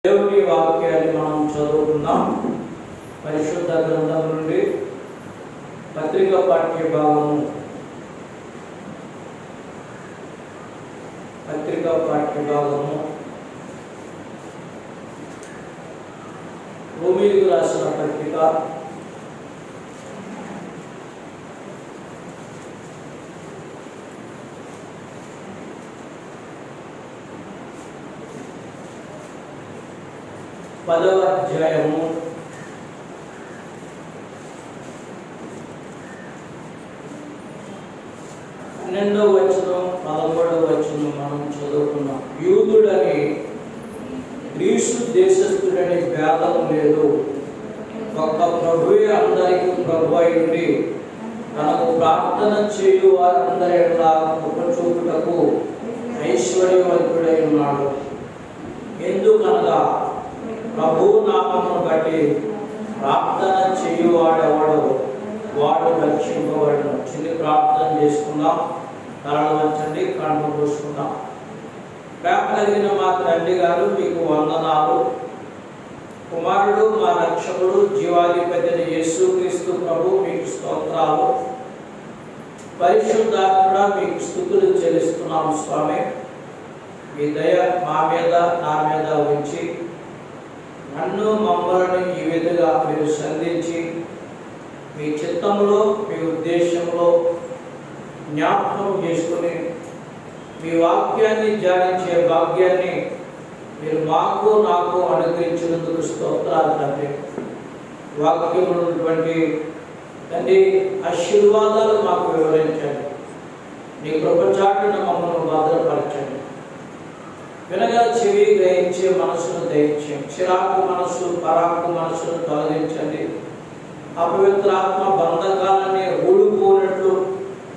దేవుని వాక్యాన్ని మనం చదువుకుందాం. పరిశుద్ధ గ్రంథం నుండి పత్రిక పాఠ్య భాగము రోమీయులకు రాసిన పత్రిక 10వ అధ్యాయము 12వ వచనం 13వ వచనం మనం చదువుకున్నాం. యూదుడని గ్రీసు దేశస్థుడని భేదం లేదు, ఒక్క ప్రభువే అందరికీ ప్రభు అయి తనకు ప్రార్థన చేయు వారందరి కృప చూపుటకు ఐశ్వర్యవంతుడై ఉన్నాడు. ఎందుకనగా ప్రభు నామమును బట్టి ప్రార్థన చేయువాడెవడో వాడు రక్షింపబడును. చిన్న ప్రార్థన చేసుకుందాం. తలలు వంచండి, కళ్ళు మూసుకుందాం. ప్రేమ కలిగిన మా తండ్రి గారు, మీకు వందనాలు. కుమారుడు మా రక్షకుడు జీవాధిపతి యేసుక్రీస్తు ప్రభు మీకు స్తోత్రాలు. పరిశుద్ధాత్మ మీకు స్తుతులు చెల్లిస్తున్నాము స్వామి. మీ దయ మా మీద నా మీద ఉంచి నన్ను మమ్మల్ని ఈ విధంగా మీరు సంధించి మీ చిత్తంలో మీ ఉద్దేశంలో జ్ఞాపకం చేసుకుని మీ వాక్యాన్ని ధ్యానించే భాగ్యాన్ని మీరు మాకు నాకు అనుగ్రహించినందుకు స్తోత్రాలు తండ్రి. వాక్యంలో ఉన్నటువంటి తండ్రి ఆశీర్వాదాలు మాకు వివరించండి. నీ కృపచాటున మమ్మల్ని భద్రపరచండి. వినగా చెవి గ్రహించే మనసును దయించండి. చిరాకు మనసు పరాకు మనసును తొలగించండి. అపవిత్రాత్మ బంధకాలని ఊడిపోయినట్లు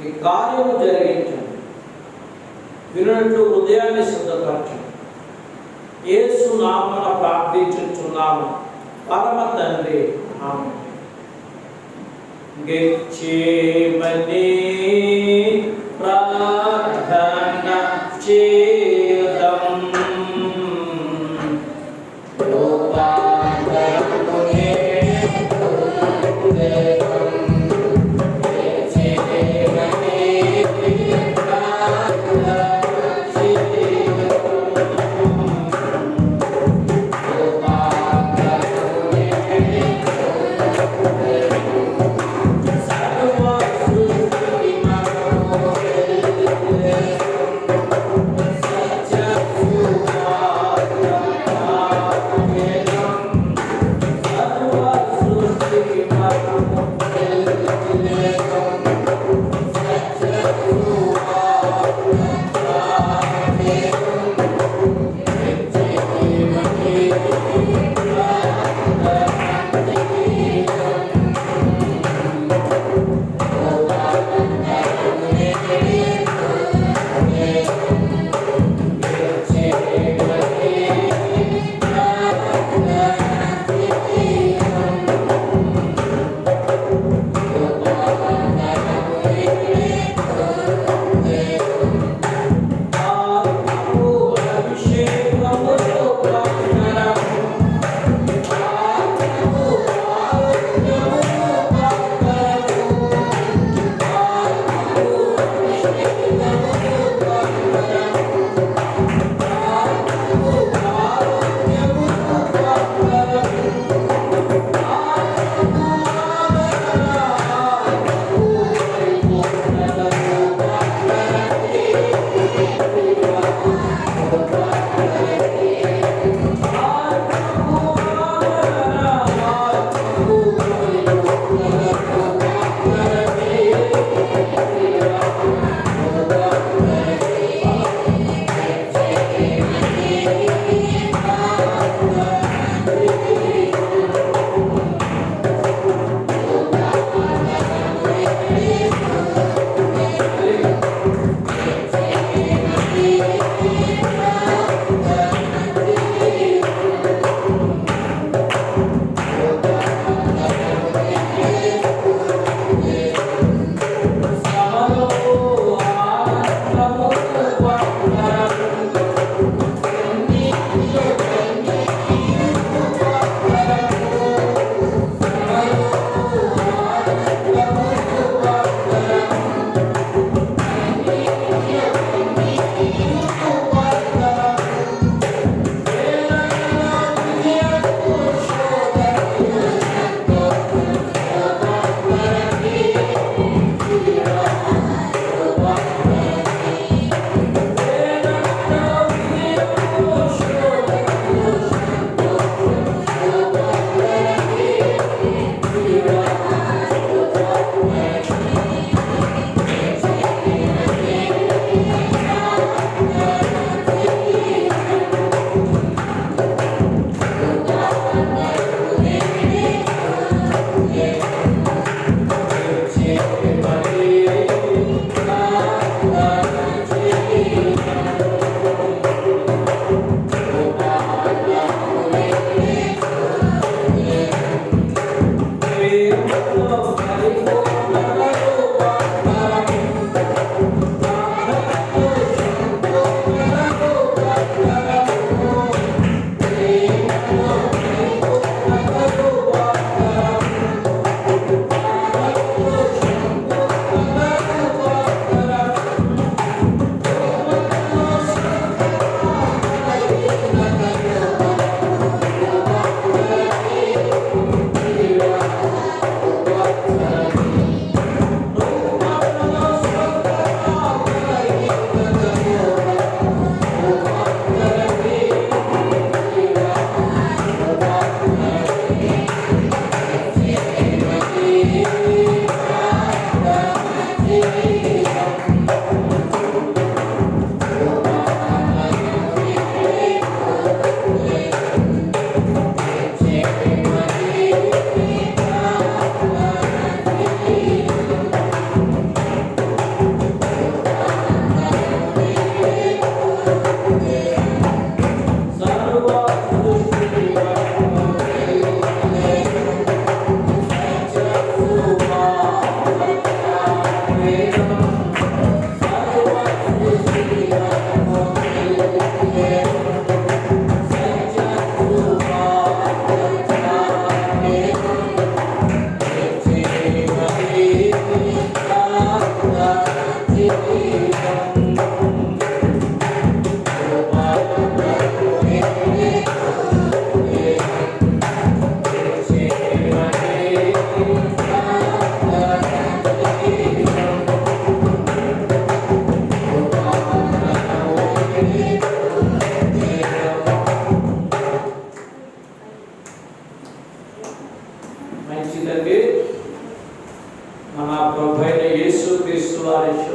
ఈ కార్యము జరిగించండి. వినట్లు హృదయాన్ని సిద్ధపరచండి. యేసు నామమున ప్రార్థించుచున్నాము పరమ తండ్రి, ఆమేన్. గెచ్చేమని ప్రార్థన చేద్దాం.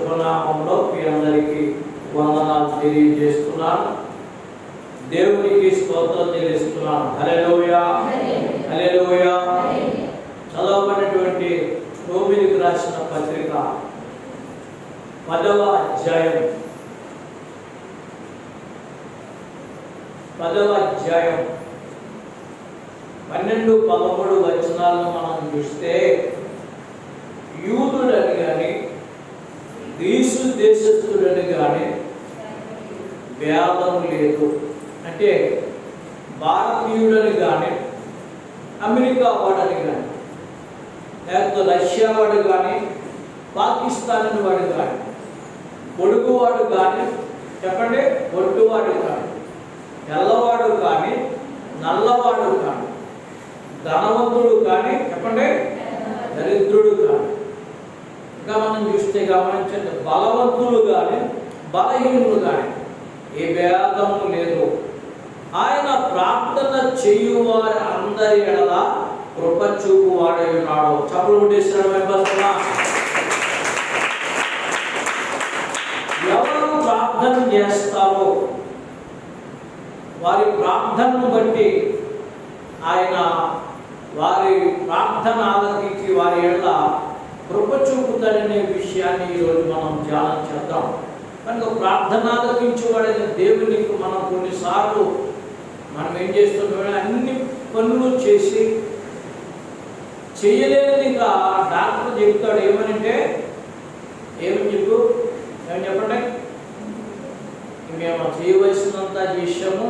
శుభనామంలో మీ అందరికీ వందనాలు తెలియజేస్తున్నాను. దేవునికి స్తోత్రం చెల్లిస్తున్నాను. హల్లెలూయా, హల్లెలూయా. చదవబడినటువంటి రోమీయులకు రాసిన పత్రిక 10వ అధ్యాయం 12-13 వచనాలను మనం చూస్తే, యూదులని కానీ గ్రీసు దేశస్థులని కానీ భేదం లేదు. అంటే భారతీయుడని కానీ అమెరికా వాడని కానీ లేకపోతే రష్యా వాడు కానీ పాకిస్తాన్ వాడు కానీ పొడుగువాడు కానీ చెప్పండి, పొట్టువాడు కానీ తెల్లవాడు కానీ నల్లవాడు కానీ ధనవంతుడు కానీ చెప్పండి దరిద్రుడు కానీ, ఇంకా మనం చూస్తే గమనించండి, బలవంతులు కానీ బలహీనులు కానీ ఏ భేదము లేదు. ఆయన ప్రార్థన చేయువారి అందరి ఎడల కృప చూపువాడై ఉన్నాడు. చప్పుడు కొట్టేసిన ఎవరు ప్రార్థన చేస్తారో వారి ప్రార్థనను బట్టి ఆయన వారి ప్రార్థన ఆలకించి వారి ఎడల కృప చూపుతాడనే విషయాన్ని ఈరోజు మనం ధ్యానం చేద్దాం. కనుక ప్రార్థన ఆలకించేవాడైన దేవునికి మనం కొన్నిసార్లు మనం ఏం చేస్తున్నాం, అన్ని పనులు చేసి చేయలేనిగా డాక్టర్ చెప్తాడు. ఏమనంటే ఏమని చెప్పండి, మేము చేయవలసినంత చేసాము,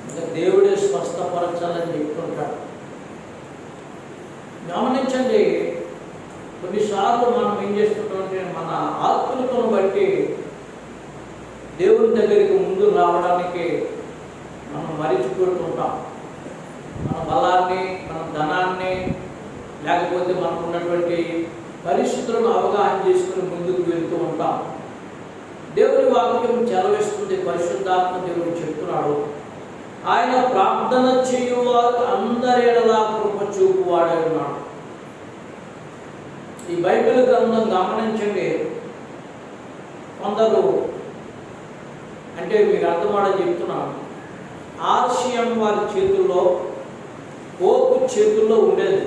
ఇంకా దేవుడే స్వస్థపరచాలని చెప్తుంటాడు. గమనించండి, కొన్నిసార్లు మనం ఏం చేస్తుంటామంటే మన ఆత్మీయతను బట్టి దేవుని దగ్గరికి ముందు రావడానికి మనం మరిచిపోతుంటాం. మన బలాన్ని, మన ధనాన్ని, లేకపోతే మనకు ఉన్నటువంటి పరిస్థితులను అవగాహన చేసుకుని ముందుకు వెళ్తూ ఉంటాం. దేవుని వాక్యం చెలవిస్తుంది, పరిశుద్ధాత్మ దేవుడు చెప్తున్నాడు, ఆయన ప్రార్థన చేయువారు అందరి ఎడల కృప చూపువాడై ఉన్నాడు. ఈ బైబిల్ గ్రంథం గమనించండి, కొందరు అంటే మీకు అర్థమని చెప్తున్నాను, ఆర్షియం వారి చేతుల్లో, పోపు చేతుల్లో ఉండేది.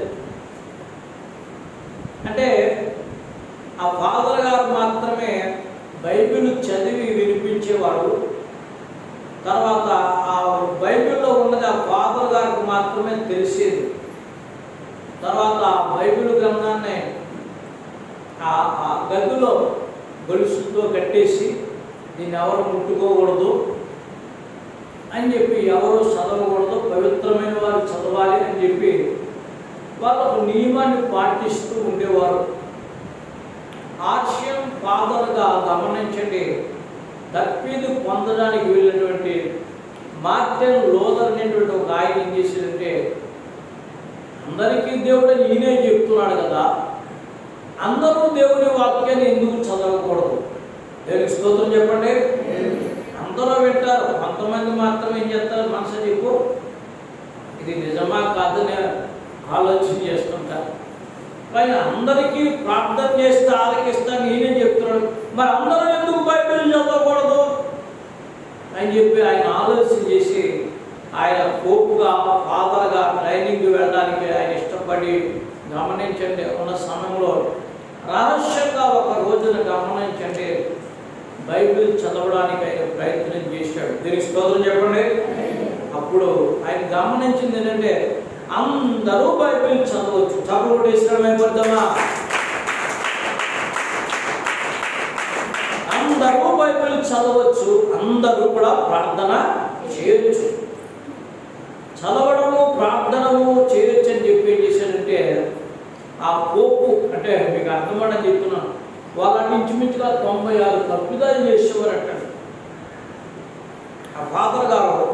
అంటే ఆ ఫాదర్ గారు మాత్రమే బైబిల్ చదివి వినిపించేవారు. తర్వాత ఆ బైబిల్లో ఉన్నది ఆ ఫాదర్ గారికి మాత్రమే తెలిసేది. తర్వాత ఆ బైబిల్ గ్రంథాన్ని ఆ గదిలో గొలుసుతో కట్టేసి దీన్ని ఎవరు ముట్టుకోకూడదు అని చెప్పి, ఎవరు చదవకూడదు, పవిత్రమైన వారు చదవాలి అని చెప్పి వాళ్ళు ఒక నియమాన్ని పాటిస్తూ ఉండేవారు. ఆర్షియం ఫాదర్గా గమనించండి, తర్ఫీదు పొందడానికి వెళ్ళినటువంటి మార్టిన్ లూథర్ అనేటువంటి ఒక ఆయన ఏం చేసేదంటే, అందరికీ దేవుడు ఈయనే చెప్తున్నాడు కదా, అందరూ దేవుని వాక్యాన్ని ఎందుకు చదవకూడదు? దేవునికి స్తోత్రం చెప్పండి. అందరూ వింటారు, కొంతమంది మాత్రం ఏం చేస్తారు, మనసు చెప్పు ఇది నిజమా కాదని ఆలోచన చేస్తుంటారు. కానీ అందరికీ ప్రార్థన చేస్తే ఆలకిస్తాను నేనే చెప్తున్నాడు, మరి అందరూ ఎందుకు బైబిల్ చదవకూడదు అని చెప్పి ఆయన ఆలోచన చేసి ఆయన పోపుగా ఫాదర్గా ట్రైనింగ్ వెళ్ళడానికి ఆయన ఇష్టపడి, గమనించండి, ఉన్న సమయంలో రహస్యంగా ఒక రోజున గమనించండి బైబిల్ చదవడానికి ఆయన ప్రయత్నం చేశాడు. దీనికి స్తోత్రం చెప్పండి. అప్పుడు ఆయన గమనించింది ఏంటంటే, అందరూ బైబిల్ చదవచ్చు. చదువు ఇష్టమైపోద్దామా? అందరూ బైబిల్ చదవచ్చు, అందరూ కూడా ప్రార్థన చేయొచ్చు. చదవడము ప్రార్థనము చేయొచ్చు అని చెప్పి ఏం చేశాడంటే, ఆ పోపు అంటే మీకు అర్థమని చెప్తున్నాను, వాళ్ళని ఇంచుమించుగా 96 తప్పిదాలు చేసేవారట. ఆ ఫాదర్ గారు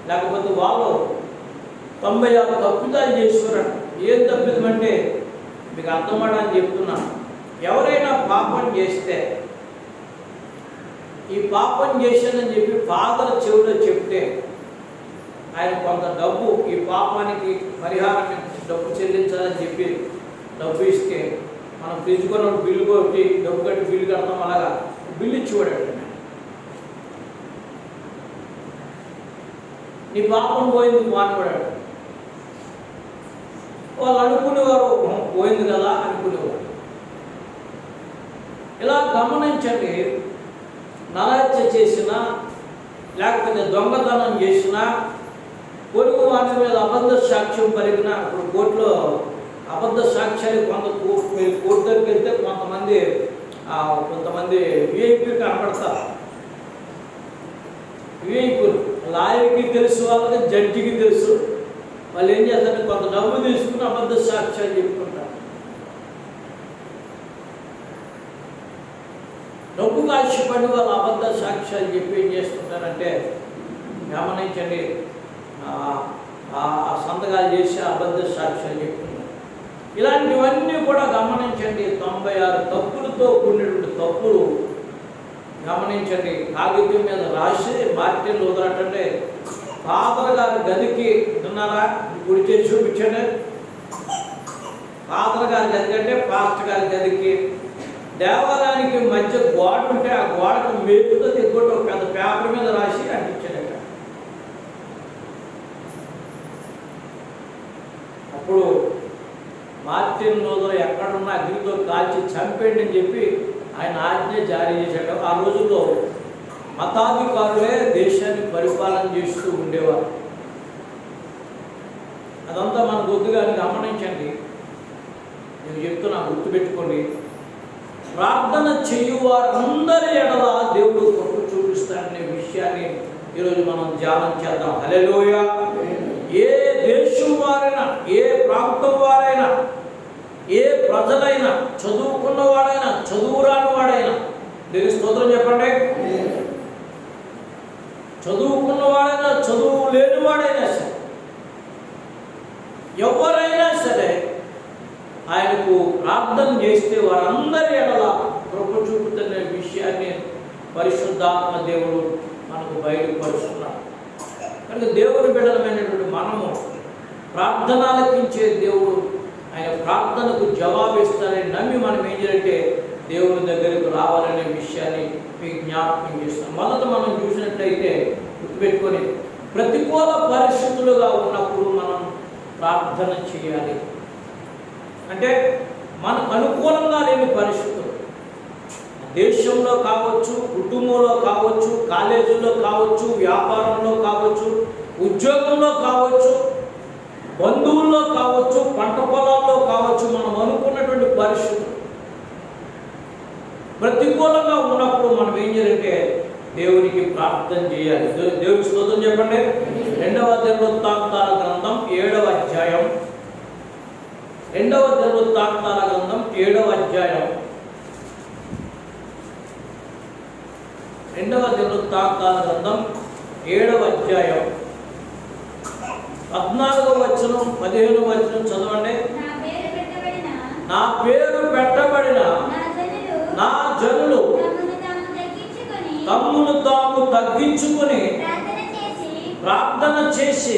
లేకపోతే వాళ్ళు 96 తప్పిదాలు చేసేవారట. ఏం తప్పిదం అంటే మీకు అర్థమని చెప్తున్నాను, ఎవరైనా పాపం చేస్తే ఈ పాపం చేశానని చెప్పి ఫాదర్ చెవిలో చెప్తే ఆయన కొంత డబ్బు ఈ పాపానికి పరిహారం డబ్బు చెల్లించాలని చెప్పి డబ్బు ఇస్తే మనం ఫ్రిడ్జ్ కొన్నప్పుడు బిల్లు కొట్టి డబ్బు కట్టి బిల్లు కడతాం, అలాగా బిల్లు ఇచ్చివాడు. నీ పాపం పోయింది మాట్లాడాడు. వాళ్ళు అనుకునేవారు పోయింది కదా అనుకునేవారు. ఇలా గమనించండి, నరహత్య చేసినా లేకపోతే దొంగతనం చేసినా, పొరుగు వాటి మీద అబద్ధ సాక్ష్యం పలికినా, ఇప్పుడు కోర్టులో అబద్ధ సాక్ష్యాలు మీరు కోర్టు దగ్గరికి వెళ్తే కొంతమంది విఐపీ కనపడతారు. విఐపీలు లాయర్కి తెలుసు, వాళ్ళకి జడ్జికి తెలుసు. వాళ్ళు ఏం చేస్తారు, కొంత డబ్బు తీసుకుని అబద్ధ సాక్ష్యాలు చెప్పుకుంటారు. డబ్బుకు ఆశపడి వాళ్ళు అబద్ధ సాక్ష్యాలు చెప్పి ఏం చేస్తుంటారంటే, గమనించండి, సంతకాలు చేసి అబద్ధ సాక్ష్యాలు చెప్తున్నారు. ఇలాంటివన్నీ కూడా గమనించండి. 96 తప్పులతో కూడినటువంటి తప్పులు గమనించండి. కాగితం మీద రాసి మార్టిన్ లూథర్ అంటే ఫాదర్ గారి గదికి విన్నారా, గుడి చేసి చూపించండి. ఫాదర్ గారి గది అంటే పాస్టర్ గారి గదికి, దేవాలయానికి మధ్య గోడ ఉంటే ఆ గోడకు మేపుతో తెగొట్టు ఒక పెద్ద పేపర్ మీద రాసి అంటించాడట. అప్పుడు మార్టిన్ లూథర్ ఎక్కడున్నా అగ్నితో కాల్చి చంపేయండి అని చెప్పి ఆయన ఆజ్ఞ జారీ చేశాడు. ఆ రోజుల్లో మతాధికారులే దేశాన్ని పరిపాలన చేస్తూ ఉండేవారు. అదంతా మన కొద్దిగా గమనించండి. నేను చెప్తున్నా, గుర్తుపెట్టుకోండి. ప్రార్థన చేయువారందరి ఎడల దేవుడు కృప చూపిస్తాడనే విషయాన్ని ఈరోజు మనం ధ్యానం చేద్దాం. హల్లెలూయా. ఏ దేశం వారైనా, ఏ ప్రాంతం వారైనా, ఏ ప్రజలైనా, చదువుకున్నవాడైనా, చదువురాని వాడైనా, దీనికి స్తోత్రం చెప్పండి. చదువుకున్నవాడైనా, చదువు లేనివాడైనా సరే, ఎవరైనా సరే ఆయనకు ప్రార్థన చేస్తే వారందరి ఎడల కృప చూపుతున్న విషయాన్ని పరిశుద్ధాత్మ దేవుడు మనకు బయలుపరుస్తున్నాడు. కనుక దేవుని బిడ్డలమైనటువంటి మనము ప్రార్థనలకించే దేవుడు ఆయన ప్రార్థనకు జవాబిస్తారని నమ్మి మనం ఏం చేయాలంటే దేవుని దగ్గరకు రావాలనే విషయాన్ని మీకు జ్ఞాపకం చేస్తాం. మొదట మనం చూసినట్లయితే గుర్తుపెట్టుకొని, ప్రతికూల పరిస్థితులుగా ఉన్నప్పుడు మనం ప్రార్థన చేయాలి. అంటే మనకు అనుకూలంగా లేని పరిస్థితులు, దేశంలో కావచ్చు, కుటుంబంలో కావచ్చు, కాలేజీలో కావచ్చు, వ్యాపారంలో కావచ్చు, ఉద్యోగంలో కావచ్చు, బంధువుల్లో కావచ్చు, పంట పొలాల్లో కావచ్చు, మనం అనుకున్నటువంటి పరిస్థితులు ప్రతికూలంగా ఉన్నప్పుడు మనం ఏం చేయాలంటే దేవునికి ప్రార్థన చేయాలి. దేవునికి స్తోత్రం చెప్పండి. 2వ దినవృత్తాంతాల గ్రంథం 7వ అధ్యాయం, 2వ దినవృత్తాంతాల గ్రంథం 7వ అధ్యాయం, 2వ దినవృత్తాంతాల గ్రంథం 7వ అధ్యాయం 14వ వచనం 15వ వచనం చదవండి. నా పేరు పెట్టబడిన నా జనులు తమ్మును తాము తగ్గించుకొని ప్రార్థన చేసి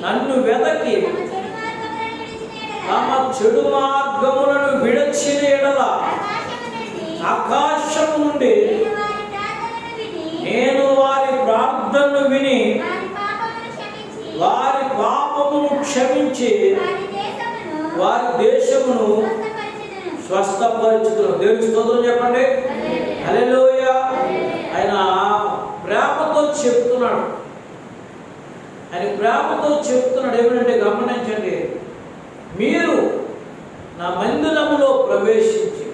నన్ను వెదకి తమ చెడు మార్గములను విడచిన ఎడల ఆకాశము నుండి నేను వారి ప్రార్థనను విని వారి పాపమును క్షమించి వారి దేశమును స్వస్థపరచుదును. దేవునికి స్తోత్రం చెప్పండి. హల్లెలూయా. ఆయన ప్రేమతో చెప్తున్నాడు. ఆయన ప్రేమతో చెప్తున్నాడు ఏమిటంటే, గమనించండి, మీరు నా మందిరములో ప్రవేశించి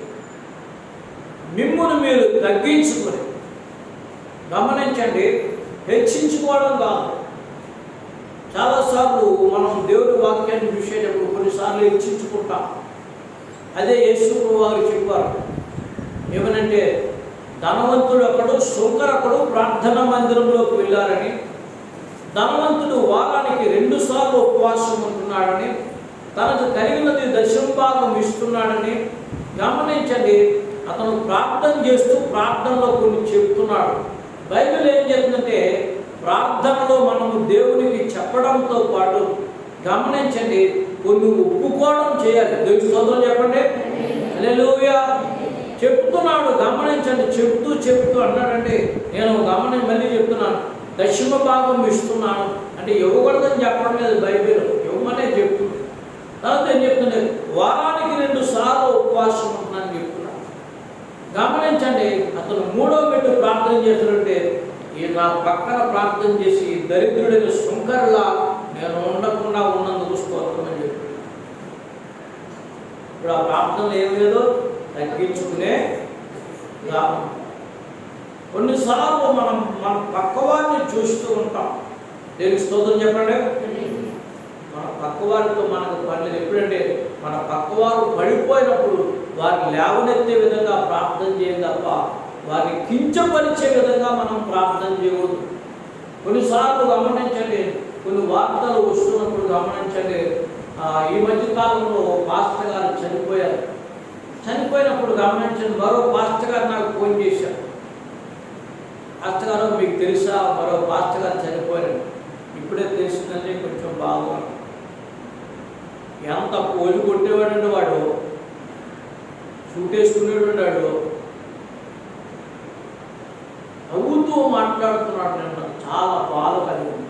మిమ్మును మీరు తగ్గించుకొని, గమనించండి, హెచ్చించుకోవడం కాదు. చాలాసార్లు మనం దేవుని వాక్యాన్ని చూసేటప్పుడు కొన్నిసార్లు హెచ్చించుకుంటాం. అదే యేసు వారు చెప్పారు ఏమనంటే, ధనవంతుడు ఒకడు, శుంకరకుడు ప్రార్థనా మందిరంలోకి వెళ్ళారని, ధనవంతుడు వారానికి 2 సార్లు ఉపవాసం ఉంటున్నాడని, తనకు కలిగినది దశంభాగం ఇస్తున్నాడని. గమనించండి, అతను ప్రార్థన చేస్తూ ప్రార్థనలో కొన్ని చెప్తున్నాడు. బైబిల్ ఏం చెప్తుందంటే, ప్రార్థనలో మనము దేవునికి చెప్పడంతో పాటు గమనించండి, కొన్ని ఒప్పుకోవడం చేయాలి. దేవుని స్తోత్రం చెప్పండి. హల్లెలూయా. చెప్తున్నాడు, గమనించండి. చెప్తూ అన్నాడండి. నేను మళ్ళీ చెప్తున్నాను, దశమ భాగం ఇస్తున్నాను అంటే ఇవ్వకూడదని చెప్పడం లేదు బైబిల్, ఇవ్వమనే చెప్తుంది. తర్వాత ఏం చెప్తుంది, వారానికి 2 సార్లు ఉపవాసం ఉంటున్నాను చెప్తున్నాను. గమనించండి, అతను 3వ మెట్టు ప్రార్థన చేస్తుంటే ఈ నా పక్కన ప్రార్థన చేసి దరిద్రుడైన శుంకర్లా నేను ఉండకుండా ఉన్నందుకు స్తోత్రం అని చెప్పి ఇప్పుడు ఆ ప్రార్థనలు ఏం లేదో తగ్గించుకునే లాభం. కొన్నిసార్లు మనం మన పక్కవారిని చూస్తూ ఉంటాం. దేనికి స్తోత్రం చెప్పండి. మన పక్కవారితో మనకు పని ఎప్పుడంటే మన పక్కవారు పడిపోయినప్పుడు వారిని లేవనెత్తే విధంగా ప్రార్థన చేయాలి తప్ప వారిని కించపరిచే విధంగా మనం ప్రార్థన చేయకూడదు. కొన్నిసార్లు గమనించండి, కొన్ని వార్తలు వస్తున్నప్పుడు గమనించండి. ఈ మధ్యకాలంలో పాస్టర్ గారు చనిపోయారు. చనిపోయినప్పుడు గమనించండి, మరో పాస్టర్ గారు నాకు ఫోన్ చేశారు. పాస్టర్ గారు మీకు తెలుసా, మరో పాస్టర్ గారు చనిపోయారు. ఇప్పుడే తెలిసిందంటే కొంచెం బాగున్నాడు. ఎంత పోజు కొట్టేవాడండి వాడు, చూటేసుకునేవాడు, నవ్వుతూ మాట్లాడుతున్నాడు. నిన్న చాలా బాధ కలిగింది,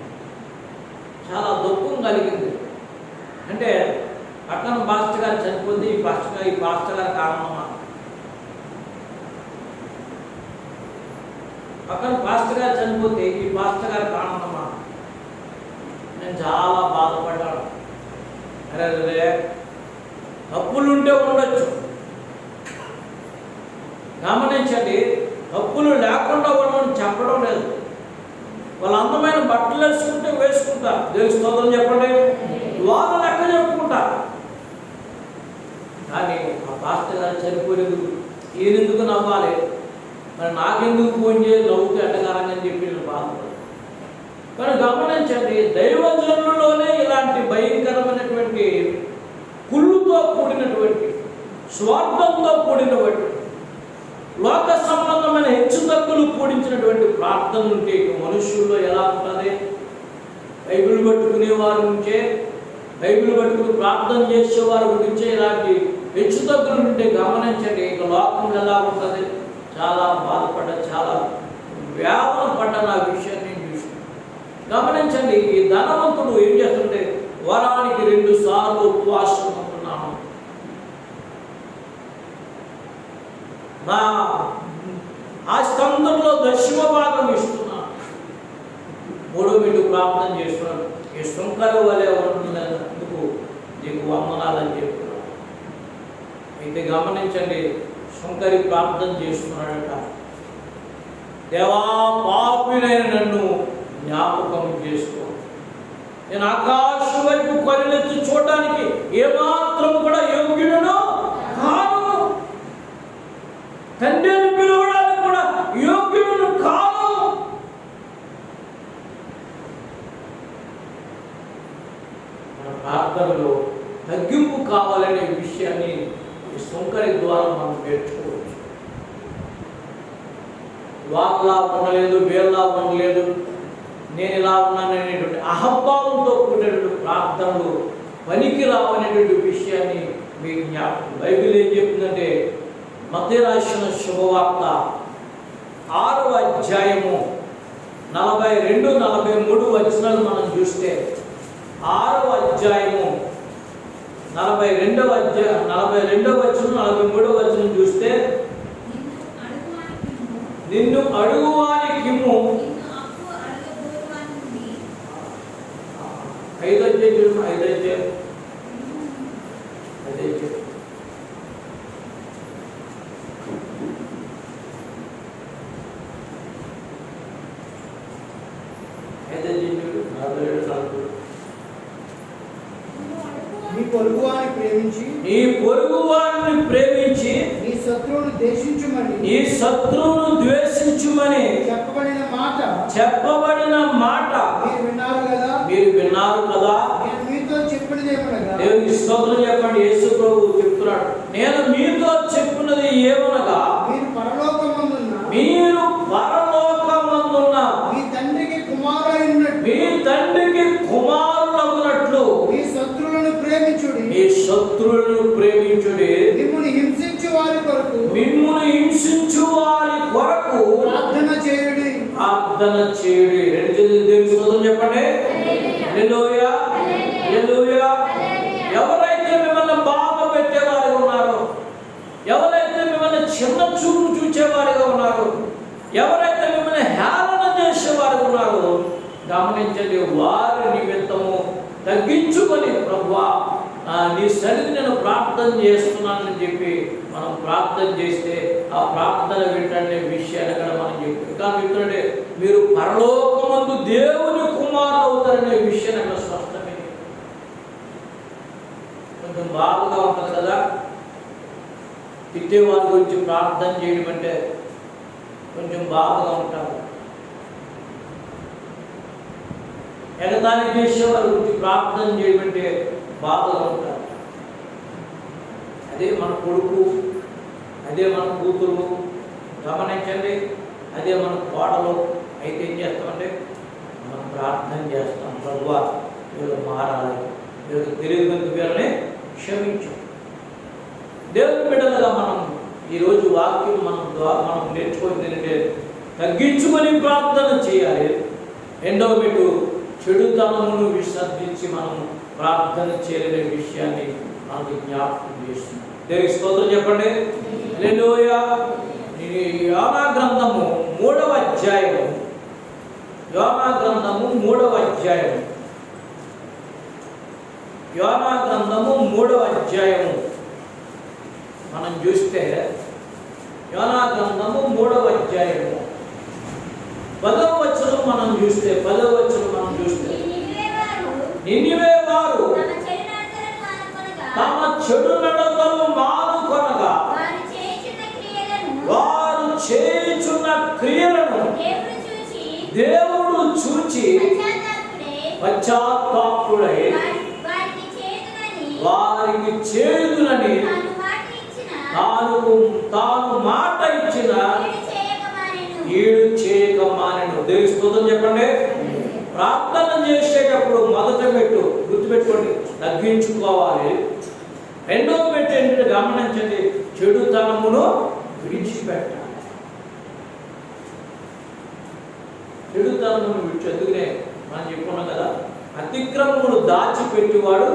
చాలా దుఃఖం కలిగింది. అంటే పక్కన పాస్టర్ గారు చనిపోతే ఈ పాస్టర్ గారి కారణమా? పక్కన పాస్టర్ గారు చనిపోతే ఈ పాస్టర్ గారి కారణమా? నేను చాలా బాధపడ్డాను. అరే తప్పులుంటే ఉండొచ్చు, గమనించండి. తప్పులు లేకుండా ఉండమని చెప్పడం లేదు. వాళ్ళు అందమైన బట్టలు వేసుకుంటే వేసుకుంటారు, దేవుని స్తోత్రం చెప్పండి, వాళ్ళు లెక్క చెప్పుకుంటారు. కానీ ఆ పాస్టర్ గారు చనిపోలేదు, ఈయనెందుకు నవ్వాలి, మరి నాకెందుకు ఫోన్ చేసి నవ్వుతూ ఎట్టగారని చెప్పి నేను బాధపడతాను. కానీ గమనించండి, దైవజనులలోనే ఇలాంటి భయంకరమైనటువంటి కుళ్ళుతో కూడినటువంటి, స్వార్థంతో కూడినటువంటి, లోక సంబంధమైన హెచ్చుతగ్గులు కూడించినటువంటి ప్రార్థన ఉంటే మనుషుల్లో ఎలా ఉంటుంది? బైబిల్ పట్టుకునే వారి నుంచే, బైబిల్ పట్టుకుని ప్రార్థన చేసేవారి గురించే ఇలాంటి హెచ్చుతగ్గులు ఉంటే గమనించండి, ఇక లోకం ఎలా ఉంటుంది? చాలా బాధపడ్డా, చాలా వేదన పడ్డా నా విషయాన్ని నేను చూసాను. గమనించండి, ఈ ధనవంతుడు ఏం చేస్తుంటే వారానికి 2 సార్లు ఉపవాసం ఉంటున్నాను, నా ఆస్తంలో దశమ భాగం ఇస్తున్నాను, 3వ మెట్టు ప్రార్థన చేస్తున్నాను. ఈ శుంకరు వలె ఉంటున్నందుకు నీకు వందనాలని చెప్తున్నాను. అయితే గమనించండి, శుంకరి ప్రార్థన చేస్తున్నాడట, దేవా పాపినైన నన్ను జ్ఞాపకం చేసుకో. నేను ఆకాశం వైపు కొలెత్తి చూడడానికి ఏమాత్రం కూడా యోగ్యుడను కాను, తండ్రిని పిలవడానికి కూడా యోగ్యుడను కాను. మన ప్రార్థనలో తగ్గింపు కావాలనే విషయాన్ని ఈ శుంకరి ద్వారా మనం నేర్చుకోవచ్చు. వాళ్ళలా ఉండలేదు, వీళ్ళలా ఉండలేదు, నేను ఇలా ఉన్నాననేటువంటి అహంభావంతో కూడినటువంటి ప్రార్థనలు పనికి రావనేటువంటి విషయాన్ని మీకు జ్ఞాపకం. బైబిల్ ఏం చెప్తుందంటే, మత్తయి రాసిన శుభవార్త 6వ అధ్యాయము 42-43 వచనాలు మనం చూస్తే, 6వ అధ్యాయము 42వ వచనం 43వ వచనం చూస్తే, నిన్ను అడుగువానికిమ్ము. 5వ అధ్యాయం నీ పొరుగువారిని ప్రేమించి నీ శత్రువును ద్వేషించుమని చెప్పబడిన మాట మీరు విన్నారు కదా. నేను మీతో చెప్పినది ఏమనగా, దేవునికి స్తోత్రం చెప్పండి. యేసు ప్రభువు చెప్తున్నాడు, నేను మీతో చెప్పినది ఏమనగా, మీరు పరలోకమందున్న మీ తండ్రికి కుమారులగునట్లు మీ శత్రువులను ప్రేమించుడి, మిమ్మును హింసించు వారి కొరకు మిమ్మును హింసించు వారి కొరకు ప్రార్థన చేయుడి. ప్రార్థన చేయుడి. రెండు చేతులు దేవుని స్తోత్రం చెప్పండి. హల్లెలూయా, హల్లెలూయా. ఎవరైతే మిమ్మల్ని బాధ పెట్టేవారు ఉన్నారో, ఎవరైతే మిమ్మల్ని చిన్న చూపు చూచేవారుగా ఉన్నారు, ఎవరైతే మిమ్మల్ని హేళన చేసేవారు ఉన్నారో గమనించండి, వారి నిమిత్తము తగ్గించుకొని ప్రభువా నీ సన్నిధి నేను ప్రార్థన చేస్తున్నానని చెప్పి మనం ప్రార్థన చేస్తే ఆ ప్రార్థన వెంటనే విషయాన్ని కూడా మనం చెప్పి కాబట్టి మీరు పరలోకమందు దేవుని కుమారులు అవుతారనే విషయాన్ని అక్కడ స్పష్టమే. కొంచెం బాధగా ఉంటుంది కదా తిట్టే వారి గురించి ప్రార్థన చేయడం అంటే, కొంచెం బాధగా ఉంటారు. ఎగతాళి చేసే వారి గురించి ప్రార్థన చేయడం అంటే బాధగా ఉంటారు. అదే మన కొడుకు, అదే మన కూతురు, గమనించండి, అదే మన కోడలు అయితే ఏం చేస్తామంటే మనం ప్రార్థన చేస్తాం, ప్రభువా వీళ్ళు మారాలి, వీళ్ళకి తెలియదు వీళ్ళని క్షమించు. దేవుని బిడ్డలుగా మనం ఈరోజు వాక్యం మనం నేర్చుకుంది ఏంటంటే తగ్గించుకొని ప్రార్థన చేయాలి. రెండవ మెట్టు చెడుతనమును విసర్జించి మనం ప్రార్థన చేయలే విషయాన్ని మనకి జ్ఞాపకం చేస్తున్నాం. దేవునికి స్తోత్రం చెప్పండి. హల్లెలూయా. యోనా గ్రంథము 3వ అధ్యాయము, యోనా గ్రంథము 3వ అధ్యాయము, యోనా గ్రంథము 3వ అధ్యాయము మనం చూస్తే, యోనా గ్రంథము 3వ అధ్యాయము 10వ వచనం మనం చూస్తే, 10వ వచనం మనం చూస్తే నినివే వారు తమ చెడు నడతలు మానుకొనగా వారు చేయుచున్న క్రియలను దేవుడు చూచి పశ్చాత్తాపుడై వారికి చేయుదునని తాను మాట ఇచ్చిన ఈడు చేయక మానెను. దేవుని స్తోత్రం చెప్పండి. ప్రార్థన చేసేటప్పుడు మొదట పెట్టు గుర్తుపెట్టుకోండి, తగ్గించుకోవాలి. రెండవ పెట్టు ఏంటంటే గమనించండి, చెడుతనమును విడిచిపెట్టాలి. చెడుతనమును విడిచేందుకునే మనం చెప్పుకున్నాం కదా, అతిక్రమమును దాచిపెట్టువాడు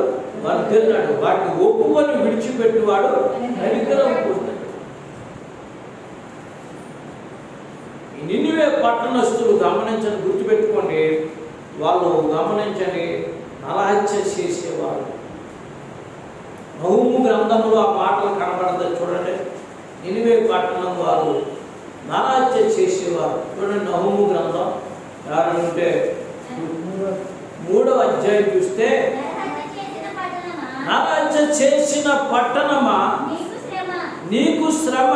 వర్ధిల్లాడు, వాటిని ఒప్పుకొని విడిచిపెట్టువాడు కనికరం పొందుతాడు. ఈ నినివే పట్టణస్థులు గమనించండి, గుర్తుపెట్టుకోండి, వాళ్ళు గమనించండి నరహత్య చేసేవారు. నహూము గ్రంథంలో ఆ మాటలు కనబడతాయి చూడండి. నినివే పట్టణం వారు నరహత్య చేసేవారు. చూడండి నహూము గ్రంథం ఎవరంటే 3వ అధ్యాయం చూస్తే, నరహత్య చేసిన పట్టణమా నీకు శ్రమ,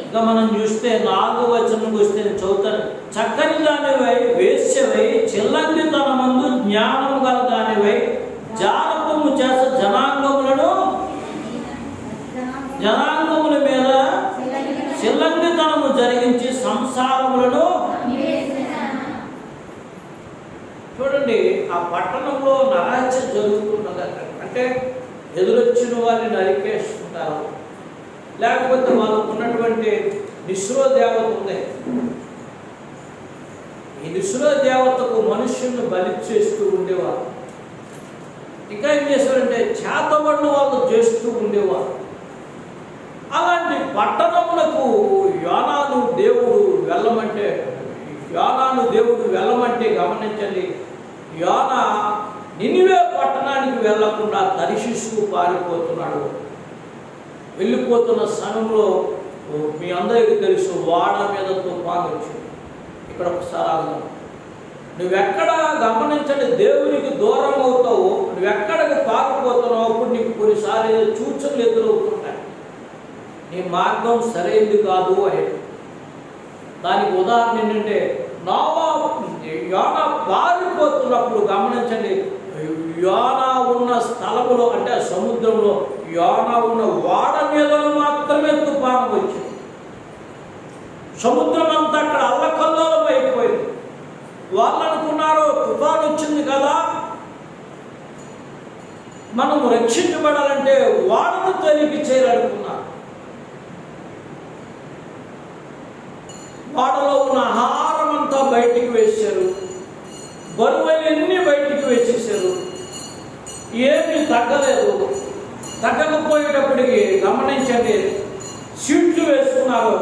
ఇంకా మనం చూస్తే 4వ వచనం వస్తే చదువుతాను. చక్కని దానివై వేశ్యవై చిల్లంగితనమందు జ్ఞానం గల దానివై జాగ్రత్తము చేసే జనాంగముల మీద చిల్లంగితనము జరిగించి సంసారములను చూడండి. ఆ పట్టణంలో నరహత్య జరుగుతున్నది. అంటే ఎదురొచ్చిన వారిని నరికేస్తుంటారు, లేకపోతే వాళ్ళకు ఉన్నటువంటి నిస్రో దేవత ఉంది. ఈ నిస్రో దేవతకు మనుష్యుని బలి చేస్తూ ఉండేవారు. ఇంకా ఏం చేశారంటే చేతబడిన వాళ్ళు చేస్తూ ఉండేవారు. అలాంటి పట్టణములకు యోనాను దేవుడు వెళ్ళమంటే గమనించండి, యోనా నినివే పట్టణానికి వెళ్ళకుండా తర్షీషుకు పారిపోతున్నాడు. వెళ్ళిపోతున్న సమయంలో మీ అందరికీ తెలుసు, వాడ మీద తుఫాను వచ్చింది. ఇక్కడ ఒకసారి ఆగుదాం. నువ్వెక్కడ గమనించండి, దేవునికి దూరం అవుతావు, నువ్వెక్కడికి పారిపోతున్నావు, అప్పుడు నీకు కొన్నిసార్లు సూచనలు ఎదురవుతుంటాయి. నీ మార్గం సరైనది కాదు అని. దానికి ఉదాహరణ ఏంటంటే, యోనా పారిపోతున్నప్పుడు గమనించండి, యోనా ఉన్న స్థలం స్థలములో అంటే ఆ సముద్రంలో యోనా ఉన్న వాడ మీద మాత్రమే తుఫాను వచ్చింది. సముద్రం అంతా అక్కడ అల్లకల్లోలం అయిపోయింది. వాళ్ళు అనుకున్నారు తుఫాను వచ్చింది కదా, మనం రక్షించబడాలంటే వాడను తొలిపి చేయాలనుకున్నారు. వాడలో ఉన్న ఆహారం అంతా బయటికి వేశారు, బరువులన్నీ బయటికి వేసేసారు. ఏమీ తగ్గలేదు. తగ్గకపోయేటప్పటికి గమనించండి, సీట్లు వేసుకున్నారు.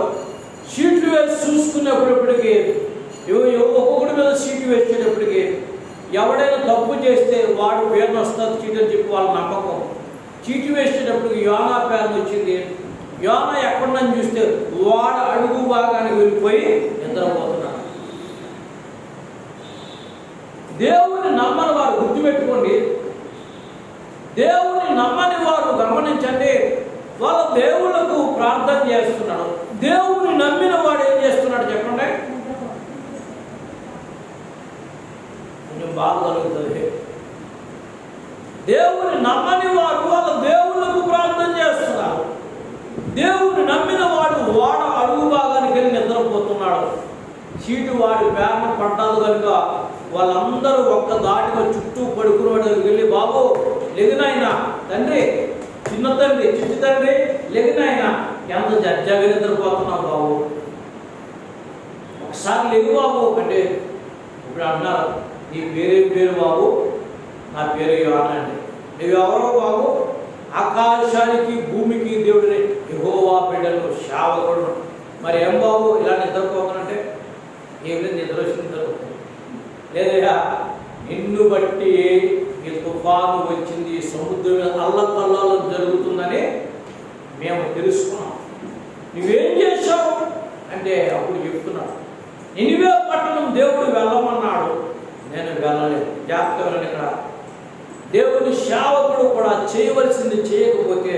సీట్లు వేసి చూసుకునేటప్పటికి ఒక్కొక్కడి మీద సీటు వేసేటప్పటికి ఎవడైనా తప్పు చేస్తే వాడు పేరు వస్తుంది చీటు అని చెప్పి వాళ్ళ నమ్మకం. చీటు వేసేటప్పటికి యోనా పేరు వచ్చింది. యోనా ఎక్కడని చూస్తే వాడు అడుగు భాగానికి వెళ్ళిపోయి నిద్రపోతున్నాడు. దేవుని నమ్మని వారు గుర్తుపెట్టుకోండి, దేవుని నమ్మని వారు గమనించండి, వాళ్ళ దేవుళ్ళకు ప్రార్థన చేస్తున్నాడు. దేవుని నమ్మిన వాడు ఏం చేస్తున్నాడు చెప్పండి? కొంచెం బాధ కలుగుతుంది. దేవుని నమ్మని వారు వాళ్ళ దేవుళ్ళకు ప్రార్థన చేస్తున్నారు. దేవుని నమ్మిన వాడు వాడ అడుగు భాగానికి వెళ్ళి నిద్రపోతున్నాడు. చీటు వాడి పేరున పడ్డాదు కనుక వాళ్ళందరూ ఒక్క దాటిగా చుట్టూ పడుకున్నాడు. వెళ్ళి బాబు లెగినాయన తండ్రి, చిన్న తండ్రి, చిట్టి తండ్రి లెగినాయన, ఎంత జడ్జాగా నిద్రపోతున్నావు బాబు, ఒకసారి లెగు బాబు అంటే. ఇప్పుడు అన్నారు, నీ పేరేం పేరు బాబు? నా పేరు యోనా అండి. నువ్వెవరో బాబు? ఆకాశానికి భూమికి దేవుడిని యెహోవా బిడ్డలు సేవకుడు. మరి ఏం బాబు ఇలా నిద్రపోతానంటే? ఏం లేదు, నిద్ర వచ్చి నిద్రపోతాను. లేదా నిన్ను బట్టి ఈ తుఫాను వచ్చింది, సముద్రం మీద అల్లకల్లోలం జరుగుతుందని మేము తెలుసుకున్నాం. నువ్వేం చేశావు అంటే అప్పుడు చెప్తున్నాడు, నినివే పట్టణం దేవుడు వెళ్ళమన్నాడు, నేను వెళ్ళలేదు. జాగ్రత్తగా ఇక్కడ దేవుని సేవకుడు కూడా చేయవలసింది చేయకపోతే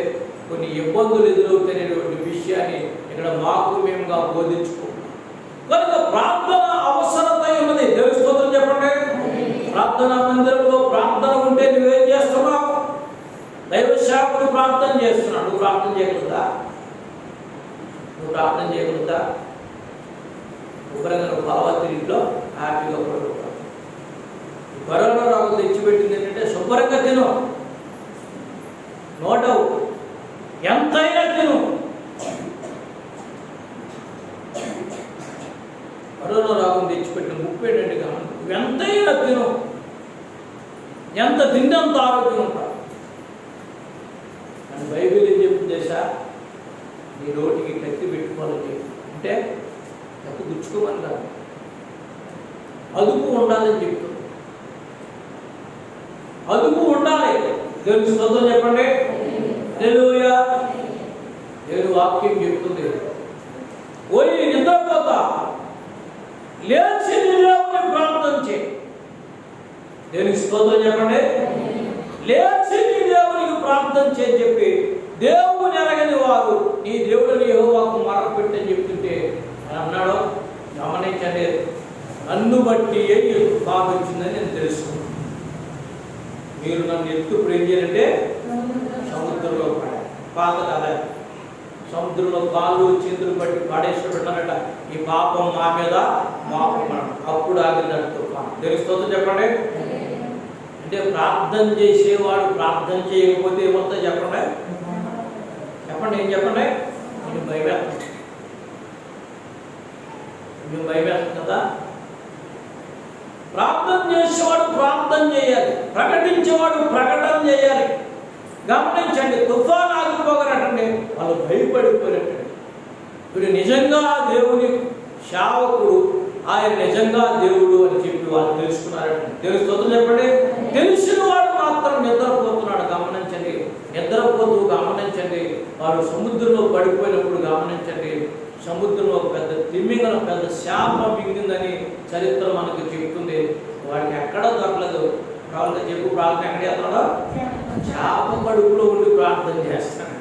కొన్ని ఇబ్బందులు ఎదురవుతాయనేటువంటి విషయాన్ని ఇక్కడ మాకు మేముగా బోధించుకుంటున్నాం. కనుక ప్రార్థన అవసరత ఉన్నది. దేవుని స్తోత్రం చెప్పండి. ప్రార్థన మందిరంలో ప్రార్థన ఉంటే నువ్వేం చేస్తున్నావు? దైవ సేవకుడు ప్రార్థన చేస్తున్నాడు, నువ్వు ప్రార్థన చేయగలుగుతా? నువ్వు ప్రార్థన చేయగలుగుతా? ఒకరిగా బలవతి ఇంట్లో హ్యాపీగా పడుకుంటావు. కరోనా రోగం తెచ్చిపెట్టింది ఏంటంటే శుభ్రంగా తిను, నో డౌట్, ఎంతైనా తిను. కరోనా రోగం తెచ్చిపెట్టిన ముప్పు ఏంటంటే నువ్వు ఎంతైనా తిను, ఎంత తిండి అంత ఆరోగ్యం ఉంటావు. అని బైబిల్ ఏం చెప్తుంది చేశా? నీ రోటికి కత్తి పెట్టుకోవాలని చెప్పి, అంటే కత్తి గుచ్చుకోమని కాదు, అదుపు ఉండాలని చెప్తుంది. అదుపు ఉండాలి. దేవుని స్తోత్రం చెప్పండి. హల్లెలూయా. దేవుని వాక్యం చెప్తుంది, పోయి నిద్రపోతా, లేచి దేవుని ప్రార్థన చేయి. దేవునికి స్తోత్రం చెప్పండి. లేచి నీ దేవునికి ప్రార్థన చేయని చెప్పి, దేవుని ఎరగని వారు నీ దేవుడిని యెహోవాకు మొరపెట్టని చెప్తుంటే అన్నాడు. గమనించండి, నన్ను బట్టి తుఫాను వచ్చిందని నేను తెలుసుకున్నాను. మీరు నన్ను ఎత్తుప్పుడు ఏం చేయాలంటే సముద్రంలో పడాలి. పాత కదా, సముద్రంలో కాళ్ళు చేతులు బట్టి పడేసి పెట్టారట, ఈ పాపం మా మీద మాపం, అప్పుడు ఆగిందంట తుఫాను. దేవుని స్తోత్రం చెప్పండి. అంటే ప్రార్థన చేసేవాడు ప్రార్థన చేయకపోతే ఏమవుతుందో చెప్పండి. చెప్పండి, ఏం చెప్పండి? నేను భయపడుతుంది, నేను భయపడుతుంది కదా. ప్రార్థన చేసేవాడు ప్రార్థన చేయాలి, ప్రకటించేవాడు ప్రకటన చేయాలి. గమనించండి, తుఫాను ఆగిపోగలటండి, వాళ్ళు భయపడిపోయినట్టండి. వీడు నిజంగా దేవుని సేవకుడు, ఆయన నిజంగా దేవుడు అని చెప్పి వాళ్ళు తెలుసుకున్నారంటే. దేవుని స్తోత్రం చెప్పండి. తెలిసిన వాడు మాత్రం నిద్రపోతున్నాడు. గమనించండి, నిద్రపోతూ గమనించండి, వాడు సముద్రంలో పడిపోయినప్పుడు గమనించండి, సముద్రంలో పెద్ద తిమ్మింగలం, పెద్ద శాప మింగిందని చరిత్ర మనకు చెప్తుంది. వాడికి ఎక్కడ దొరకలేదు. కావాలంటే చెప్పు, ప్రార్థన ఎక్కడ చేస్తున్నాడో? చేప కడుపులో ఉండి ప్రార్థన చేస్తాడు.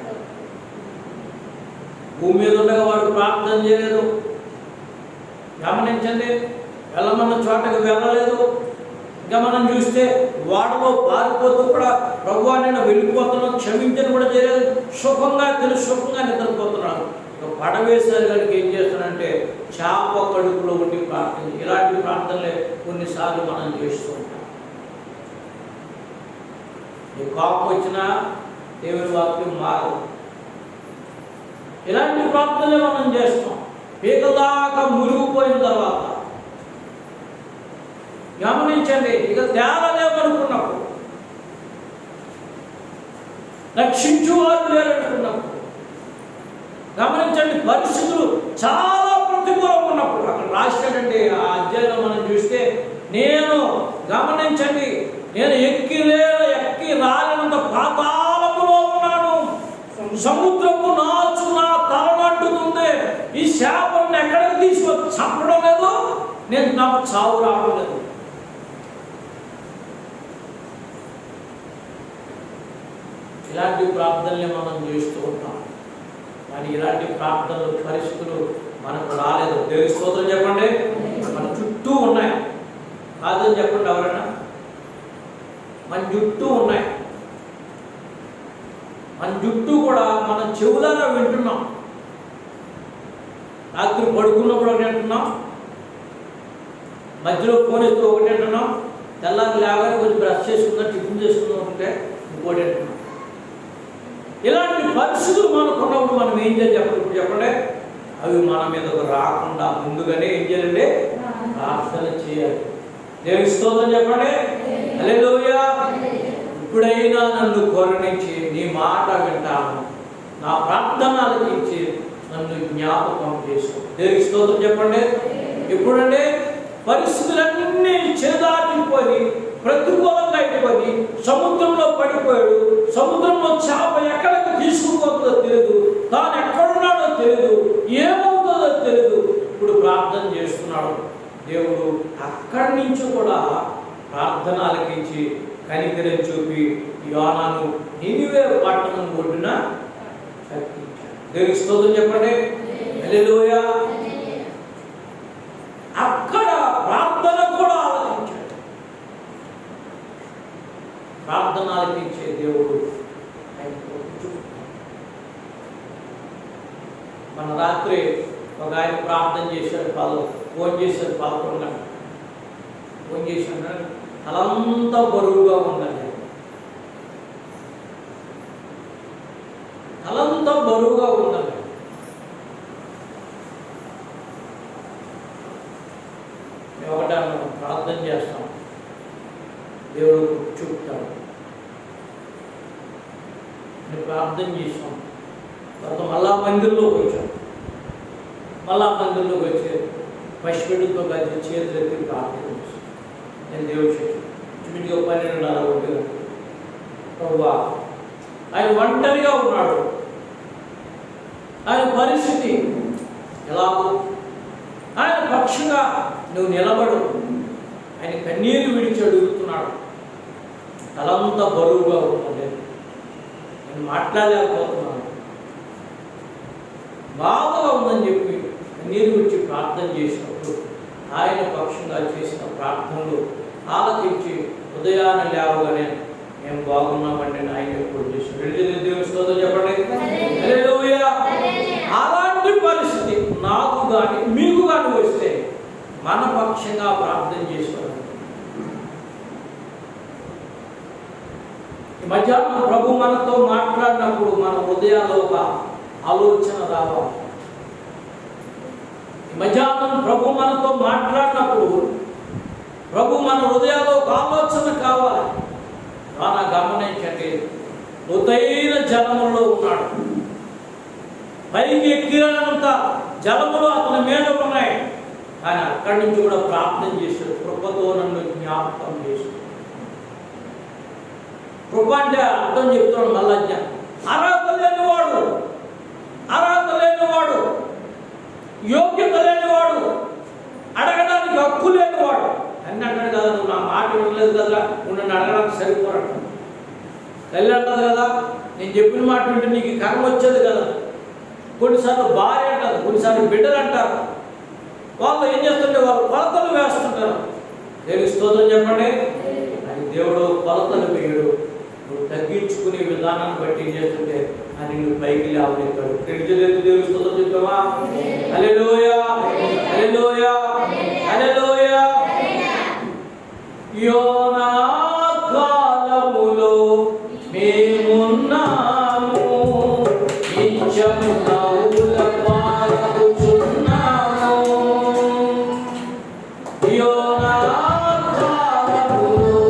భూమి మీద ఉండగా వాడు ప్రార్థన చేయలేదు. గమనించండి, వెళ్ళమన్న చోటకి వెళ్ళలేదు. ఇంకా మనం చూస్తే వాడలో పారిపోతూ కూడా ప్రభువా నేను వెళ్ళిపోతున్నాను క్షమించని కూడా చేయలేదు, సుఖంగా నిద్రపోతున్నాడు. ఇక పడవేశారు కనుక ఏం చేస్తానంటే చేప కడుపులో ఉండి ప్రార్థన. ఇలాంటి ప్రార్థనలే కొన్నిసార్లు మనం చేస్తూ ఉంటాం. ఈ కోపం వచ్చినా దేవుని వాక్యం మారదు. ఇలాంటి ప్రార్థనలే మనం చేస్తాం. పీకదాకా మురిగిపోయిన తర్వాత గమనించండి, ఇక తేలలేమనుకున్నప్పుడు, రక్షించువారు లేరనుకున్నప్పుడు, గమనించండి పరిస్థితులు చాలా ప్రతికూలంగా ఉన్నప్పుడు, అక్కడ రాశాడండి ఆ అధ్యాయంలో మనం చూస్తే, గమనించండి నేను ఎక్కి రాలినంత పాతాళములో ఉన్నాను, సముద్రపు నాచు నా తలనంటుతుంది, ఈ శాపను ఎక్కడికి తీసుకొని చంపడం లేదు, నాకు చావు రావడం లేదు. ఇలాంటి ప్రార్థనలే మనం చేస్తూ ఉంటాం. కానీ ఇలాంటి ప్రార్థనలు పరిస్థితులు మనకు రాలేదు. దేవుని స్తోత్రం చెప్పండి. మన చుట్టూ ఉన్నాయి, కాదని చెప్పండి ఎవరైనా, మన చుట్టూ ఉన్నాయి. మన చుట్టూ కూడా మనం చెవులారా వింటున్నాం. రాత్రి పడుకున్నప్పుడు ఒకటి అంటున్నాం, మధ్యలో ఫోన్ ఎత్తు ఒకటి అంటున్నాం, తెల్లారి లేవగానే కొంచెం బ్రష్ చేసుకుందాం టిఫిన్ చేసుకుందాం ఉంటే ఇంకోటి అంటున్నాం. ఇలాంటి పరిస్థితులు మనకున్నప్పుడు మనం ఏం చేయాలి చెప్పండి? ఇప్పుడు చెప్పండి, అవి మన మీదకు రాకుండా ముందుగానే ఏం చేయాలండి? ప్రార్థన చేయాలి. దేవుని స్తోత్రం చెప్పండి. హల్లెలూయా. ఇప్పుడైనా నన్ను కరుణించి నీ మాట వింటాను, నా ప్రార్థన ఆలకించి నన్ను జ్ఞాపకం చేసుకో. దేవుని స్తోత్రం చెప్పండి. ఇప్పుడంటే పరిస్థితులన్నీ చేదాటిపోయి ప్రతికూలంగా అయిపోయి సముద్రంలో పడిపోయాడు. సముద్రంలో చేప ఎక్కడికి తీసుకుపోతుందో తెలియదు, తాను ఎక్కడున్నాడో తెలియదు, ఏమవుతుందో తెలియదు. ఇప్పుడు ప్రార్థన చేస్తున్నాడు. దేవుడు అక్కడి నుంచి కూడా ప్రార్థన ఆలకించి కనికరం చూపి యోనాను నినివే పట్టణం ఒడ్డున కట్టించాడు. దేవునికి స్తోత్రం చెప్పండి. హల్లెలూయా. అక్కడ ప్రార్థన కూడా ఆలకించాడు. ప్రార్థన ఆలకించే దేవుడు మన రాత్రి ఒక ఆయన ప్రార్థన చేశాడు, ఫోన్ చేశాడు 11 గంటలకు. ఫోన్ చేశాడు, తలంతా బరువుగా ఉందండి, తలంతా బరువుగా ఉందండి. మేము ఒకటాను ప్రార్థన చేస్తాం, దేవుడు చూపుతాడు. నేను ప్రార్థన చేసాం, తర్వాత మళ్ళా మందిరంలోకి వచ్చాం. మళ్ళా మందిరంలోకి వచ్చి పసిపెట్టుతో కలిసి చేతులు ఎత్తి ప్రార్థన చేశాను. నేను దేవుడు చేశాను. చుమిటిగా 12:30 ప్రభువా, ఆయన ఒంటరిగా ఉన్నాడు. ఆయన పరిస్థితి ఎలాగో ఆయన పక్షంగా నువ్వు నిలబడు. ఆయన కన్నీరు విడిచి అడుగుతున్నాడు. తలంతా బరువుగా ఉంటుంది, నేను మాట్లాడలేకపోతున్నాను, బాధగా ఉందని చెప్పి కన్నీరు విడిచి ప్రార్థన చేసినప్పుడు ఆయన పక్షంగా చేసిన ప్రార్థనలు ఆలకించి ఉదయాన్నే లేవగానే మేము బాగున్నామండి ఆయన ఎప్పుడు చేసి దేవుని స్తోత్రం చెప్పండి. హల్లెలూయా. అలాంటి పరిస్థితి నాకు కానీ మీకు కానీ వస్తే మన పక్షంగా ప్రార్థన చేసుకోవాలి. మధ్యాహ్నం ప్రభు మనతో మాట్లాడినప్పుడు మన హృదయాల్లో ఒక ఆలోచన రావాలి. మధ్యాహ్నం ప్రభు మనతో మాట్లాడినప్పుడు ప్రభు మన హృదయాల్లో ఒక ఆలోచన కావాలి. రానా గమనించండి, లోతైన జలములో ఉన్నాడు, పైకి ఎక్కినంత జలములు అతని మీద ఉన్నాయి. కానీ అక్కడి నుంచి కూడా ప్రార్థన చేశాడు, కృపతో నన్ను జ్ఞాపకం చేశాడు. కృప అంటే అర్థం చెప్తాడు మల్లజ్ఞ, అర్హత లేనివాడు, యోగ్యత లేనివాడు, అడగడానికి హక్కు లేనివాడు అన్నీ అంటాడు కదా. నువ్వు నా మాట వినలేదు కదా, నువ్వు నన్ను అడగడానికి సరిపోరాడు. తల్లి అంటది కదా, నేను చెప్పిన మాట వింటే నీకు కర్మ వచ్చేది కదా. కొన్నిసార్లు భార్య అంటారు, కొన్నిసార్లు బిడ్డలు అంటారు. వాళ్ళు ఏం చేస్తుంటే వాళ్ళు కొలతలు వేస్తుంటారు. దేవునికి స్తోత్రం చెప్పండి. దేవుడు కొలతలు వేయడు. నువ్వు తగ్గించుకునే విధానాన్ని బట్టి ఏం చేస్తుంటే అని నువ్వు పైకి లేవనెత్తాడు. దేవుడు స్తోత్రం చెప్తావా? హల్లెలూయా, హల్లెలూయా, హల్లెలూయా. యోనా కాలములో మేమున్నాము, నిత్యము నవ్వుల పాలకుచున్నాము. యోనా కాలములో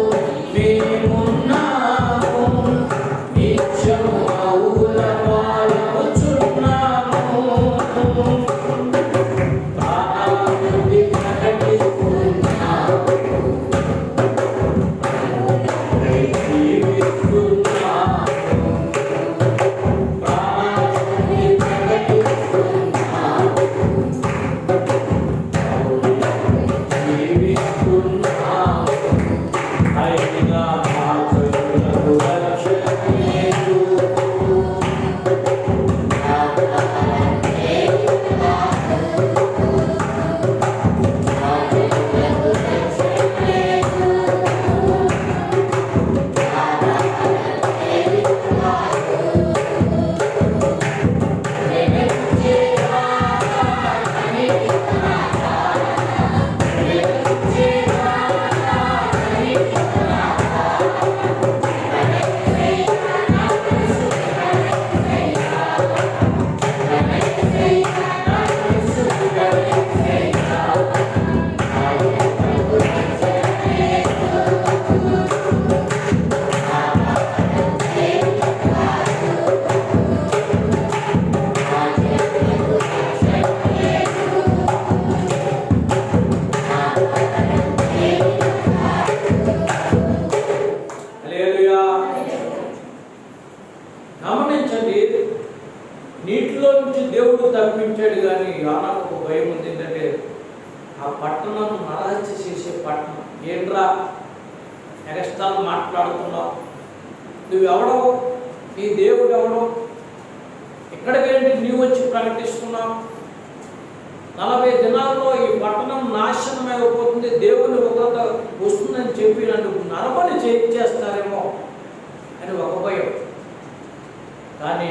మేమున్నాము, నిత్యము నవ్వుల పాలకుచున్నాము. ప్రాణాన్ని ప్రకటిస్తున్నాము, గమనించండి. నీటిలో నుంచి దేవుడు తప్పించాడు, కానీ యోనాకు ఒక భయం ఉంది. ఏంటంటే ఆ పట్టణం నరహత్య చేసే పట్టణం. ఏంట్రా ఎగస్టాలు మాట్లాడుతున్నావు? నువ్వెవడవు? నీ దేవుడు ఎవడు? ఇక్కడికేంటి నీవు వచ్చి ప్రకటిస్తున్నావు? 40 దినాల్లో ఈ పట్టణం నాశనం అయిపోతుంది, దేవుని ఉగ్రత వస్తుందని చెప్పి నన్ను నరబలి చేస్తారేమో అని ఒక భయం. కానీ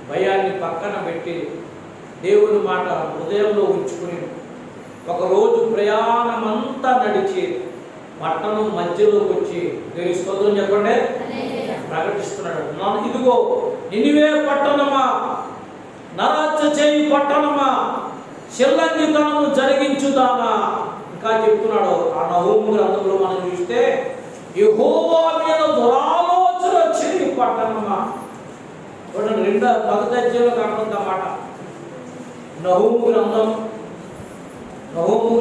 భయాన్ని పక్కన పెట్టి దేవుని మాట హృదయంలో ఉంచుకుని ఒకరోజు ప్రయాణం అంతా నడిచి పట్టణం మధ్యలోకి వచ్చి దేవుని స్తోత్రం చెప్పండి ప్రకటిస్తున్నాడు. ఇదిగో నినివే పట్టణమా, నరహత్య చేయి పట్టణమా, శిల్లంగితనము జరిగించుదానా. ఇంకా చెప్తున్నాడు. ఆ నహూము గ్రంథంలో మనం చూస్తే యెహోవా మీద దురాలోచన చేయి పట్టణమా. చూడండి, 2 అధ్యాయంలో కనబడుతుందన్నమాట. నహూము గ్రంథంలో నహూము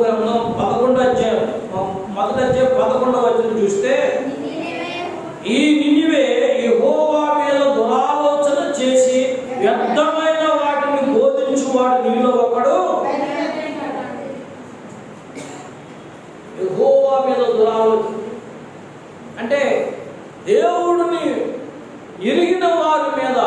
గ్రంథం 11వ అధ్యాయం, మొదటి అధ్యాయం 11వ వచనం చూస్తే, ఈ నినివే యెహోవా మీద దురాలోచన చేసి వ్యర్థమైన వాటిని బోధించువాడు నీలో ఒకడు. యెహోవా మీద దురాలోచన అంటే దేవుడిని ఎరిగిన వారి మీద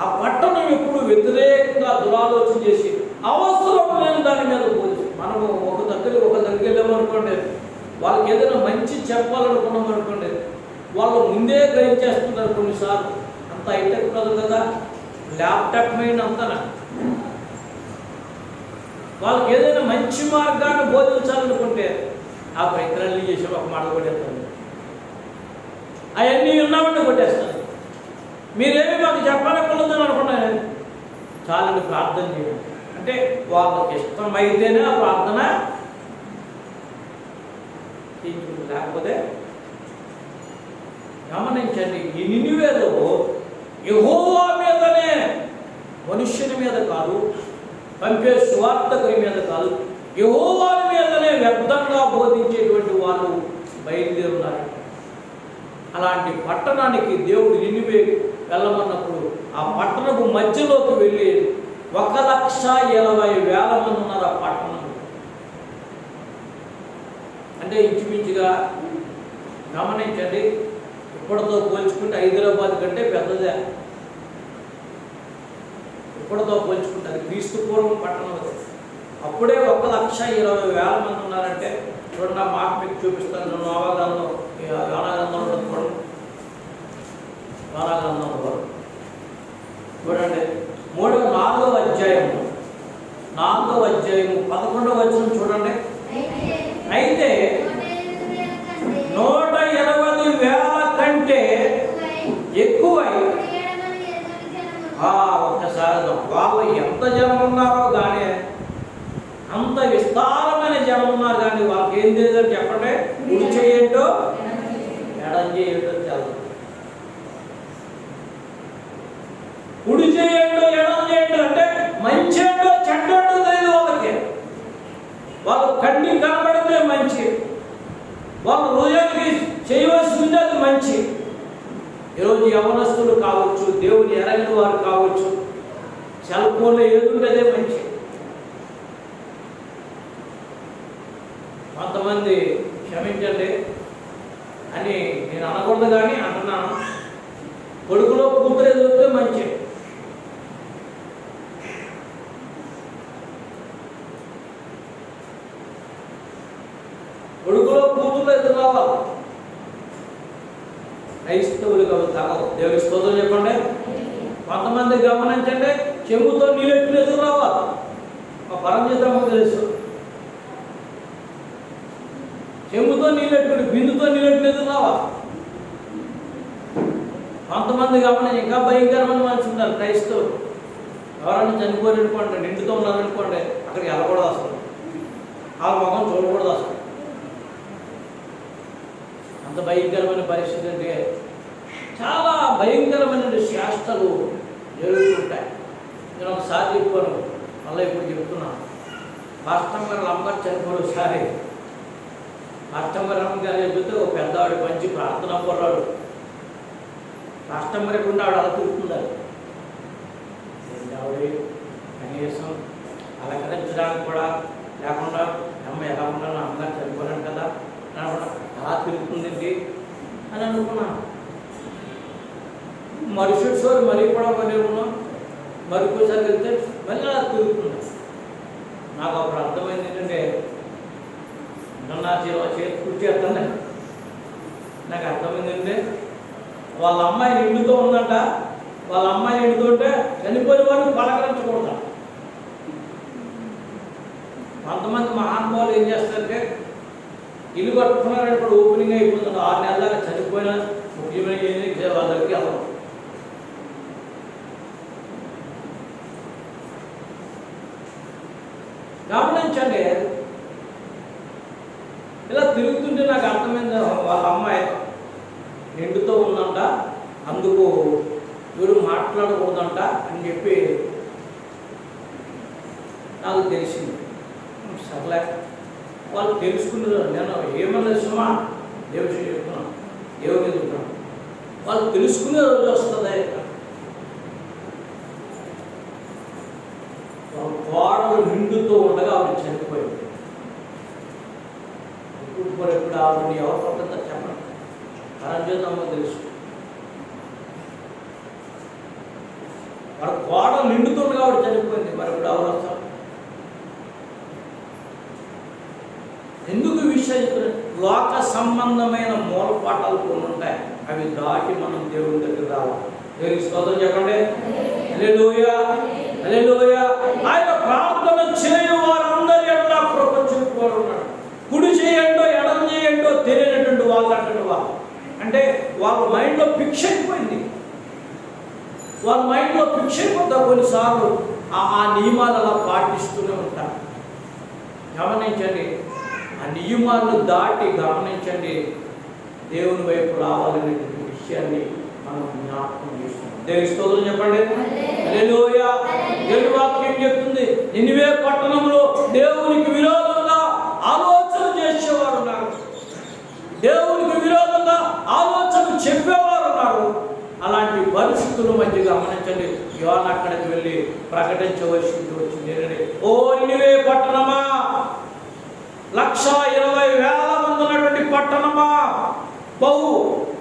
ఆ పట్టణం ఎప్పుడు వ్యతిరేకంగా దురాలోచన చేసి అవసరం లేని దాని మీద బోధించి, మనము ఒక దగ్గరికి వెళ్ళామనుకోండి, వాళ్ళకి ఏదైనా మంచి చెప్పాలనుకున్నాం అనుకోండి, వాళ్ళు ముందే గ్రహించేస్తున్నారు. కొన్నిసార్లు అంత హైటెక్ ప్రజలు కదా, ల్యాప్టాప్ మైండ్ అంతా. వాళ్ళకి ఏదైనా మంచి మార్గాన్ని బోధించాలనుకుంటే ఆ ప్రయత్నాన్ని చేసి ఒక మాట కొట్టేస్తారు, అవన్నీ ఉన్నామని కొట్టేస్తారు. మీరేమి మాకు చెప్పాలనుకున్నదని అనుకున్నాను, చాలని ప్రార్థన చేయండి అంటే వాళ్ళకి ఇష్టమైతేనే ఆ ప్రార్థన, లేకపోతే. గమనించండి, ఈ నినివేలో యెహోవా మీదనే, మనుష్యుని మీద కాదు, పంపే సువార్తకుని మీద కాదు, యెహోవా మీదనే వ్యర్థంగా బోధించేటువంటి వాళ్ళు బయలుదేరున్నారు. అలాంటి పట్టణానికి దేవుడు నినివే వెళ్ళమన్నప్పుడు ఆ పట్టణపు మధ్యలోకి వెళ్ళి 1,70,000 మంది ఉన్నారు ఆ పట్టణంలో. అంటే ఇంచుమించుగా గమనించండి, ఇప్పటితో పోల్చుకుంటే హైదరాబాద్ కంటే పెద్దదే. ఇప్పటితో పోల్చుకుంటే అది క్రీస్తు పూర్వం పట్టణం. అప్పుడే 1,20,000 మంది ఉన్నారంటే చూడండి, ఆ మాట మీకు చూపిస్తాను. నోవాగ్రంథంలో యోనాగ్రంథంలో చూడండి, యోనాగ్రంథంలో చూడండి 4వ అధ్యాయము 11వ వచనం చూడండి. అయితే 120,000 కంటే ఎక్కువై ఒక్కసారి వాళ్ళు ఎంత జనం ఉన్నారో కానీ, అంత విస్తారమైన జనం ఉన్నారు కానీ వాళ్ళకి ఏం తెలియదు చెప్పండి. కుడి చేయంటో ఎడం చేయంటో తెలదు. కుడి చేయంటో ఎడం చేయంటో అంటే మంచి ఏంటో చెడ్డో తెలియదు వాళ్ళకి. వాళ్ళు కంటికి కనబడితే మంచి, వాళ్ళు హృదయానికి చేయవలసింది అది మంచి. ఈరోజు యవనస్తులు కావచ్చు, దేవుని ఎరగిన వారు కావచ్చు, సెల్ ఫోన్లో ఏదుంటే మంచి. కొంతమంది క్షమించండి అని నేను అనకూడదు కానీ అంటున్నాను, కొడుకులో కూతురు ఎదుగుతే మంచి. కొడుకులో కూతురు ఎదురు రావాలి. క్రైస్తవులుగా తగవు. దేవుని స్తోత్రం చెప్పండి. కొంతమంది గమనించండి, చెంబుతో నీళ్ళెట్టులు ఎదురు రావాలి. మా పరమచిత్రమ్మకు తెలుసు, చెంబుతో నీళ్ళెట్టుడు బిందుతో నీళ్ళెట్టులు ఎదురు రావాలి. కొంతమంది గమనించి ఇంకా భయంకరమైన మనుషులు ఉన్నారు క్రైస్తవులు. ఎవరైనా చనిపోయి అనుకోండి, నిండుతో ఉన్నారనుకోండి, అక్కడికి వెళ్ళకూడదు అసలు, ఆ ముఖం చూడకూడదు అసలు. అంత భయంకరమైన పరిస్థితి అంటే చాలా భయంకరమైన శాస్త్రాలు జరుగుతుంటాయి. నేను ఒకసారి చెప్పాను, మళ్ళీ ఇప్పుడు చెప్తున్నాను. పాస్టర్ గారు అమ్మగారు చనిపోయి ఒకసారి పాస్టర్ గారు అమ్మగారు చెబితే ఒక పెద్దవాడు మంచి ప్రార్థన పొర్రాడు. పాస్టర్ గారికి ఆవిడ అలా తిరుగుతున్నారు. ఆవిడ కనీసం అలంకరించడానికి కూడా లేకుండా అమ్మ ఎలా ఉన్నాను, అమ్మగారు చనిపోయాను కదా అలా తిరుగుతుంది అని అనుకున్నాను. మరుసటి సారి మరీ కూడా మరీ ఉన్నాం, మరికోసారి వెళ్తే మళ్ళీ అలా తిరుగుతుంది. నాకు అప్పుడు అర్థమైంది ఏంటంటే, నా చేతి కూర్చేస్తాను. నాకు అర్థమైంది ఏంటంటే, వాళ్ళ అమ్మాయి నిండుతో ఉందంట. వాళ్ళ అమ్మాయి నిండుతుంటే చనిపోయిన వాడిని పలకరించకూడదు. కొంతమంది మహానుభావులు ఏం చేస్తారంటే, ఇల్లు కట్టుకున్నారని ఇప్పుడు ఓపెనింగ్ అయిపోతుంది, 6 నెలల దాకా చనిపోయిన ముఖ్యమైన వాళ్ళ దగ్గరికి వెళ్ళడం. గమనించండి, ఇలా తిరుగుతుంటే నాకు అర్థమైంది, వాళ్ళ అమ్మాయి నిండుతో ఉందంట, అందుకు వీడు మాట్లాడకూడదంట అని చెప్పి నాకు తెలిసింది. సర్లే వాళ్ళు తెలుసుకున్నారు. నేను ఏమన్నా సుమా దేవుడు చెప్తున్నాను, దేవుడు చెప్తున్నాను, వాళ్ళు తెలుసుకునే రోజు వస్తుంది. కోడలు నిండుతో ఉండగా ఆవిడ చనిపోయింది. ఇప్పుడు ఆవిడ ఎవరు పడుతుందో చెప్పండి. పరంజోతమ్మ తెలుసు. వాడు కోడలు నిండుతుండగా ఆవిడ చనిపోయింది. మరి ఇప్పుడు ఎవరు వస్తారు? ఎందుకు విషయాలు చెప్తున్నారు? లోక సంబంధమైన మూలపాఠాలు కొన్ని ఉంటాయి, అవి దాటి మనం దేవుని దగ్గర రావాలి. దేవునికి స్తోత్రం చెప్పండి. హల్లెలూయా, హల్లెలూయా. ఆయన ప్రార్థన చేయు వారందరి ఎట్లా ప్రపంచంలో ఉన్నాడు. కుడి చేయండో ఎడం చేయండో తెలియనటువంటి వాళ్ళు అంటారు. వాళ్ళు అంటే వాళ్ళ మైండ్లో ఫిక్స్ అయిపోయింది. వాళ్ళ మైండ్లో ఫిక్స్ అయిపోతా కొన్నిసార్లు ఆ నియమాలు అలా పాటిస్తూనే ఉంటారు. గమనించండి, ఆ నియమాలను దాటి గమనించండి, దేవుని వైపు రావాలనే విషయాన్ని మనం జ్ఞాపకం చేస్తున్నాం. దేవుని స్తోత్రం చెప్పండి. హల్లెలూయా. దేవుని వాక్యం చెప్తుంది, నినివే పట్టణంలో దేవునికి విరోధంగా ఆలోచన చేసేవారు ఉన్నారు, దేవునికి విరోధంగా ఆలోచన చెప్పేవారు ఉన్నారు. అలాంటి పరిస్థితుల మధ్య గమనించండి, యోనా అక్కడికి వెళ్ళి ప్రకటించవలసి వచ్చింది. ఓ నినివే పట్టణమా, 1,20,000 మంది ఉన్నటువంటి పట్టణమా, బహు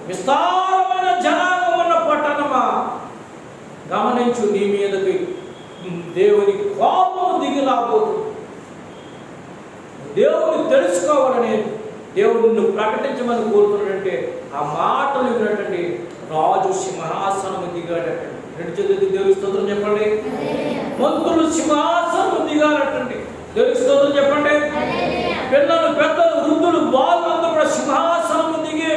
విస్తారమైన జనాంగం ఉన్న పట్టణమా, గమనించు, నీ మీదకి దేవుని కోపం దిగి రాబోతుంది. తెలుసుకోవాలని దేవుడు నిన్ను ప్రకటించమని కోరుతున్నాడంటే ఆ మాటలు విన్నట్టండి రాజు సింహాసనము దిగాడటండి. రెండు చేతులకి దేవుని స్తోత్రం చెప్పండి. మంత్రులు సింహాసనము దిగారటండి. దేవుని స్తోత్రం చెప్పండి. పిల్లలు, పెద్దలు, వృద్ధులు, బాలులందరూ కూడా సింహాసనము దిగి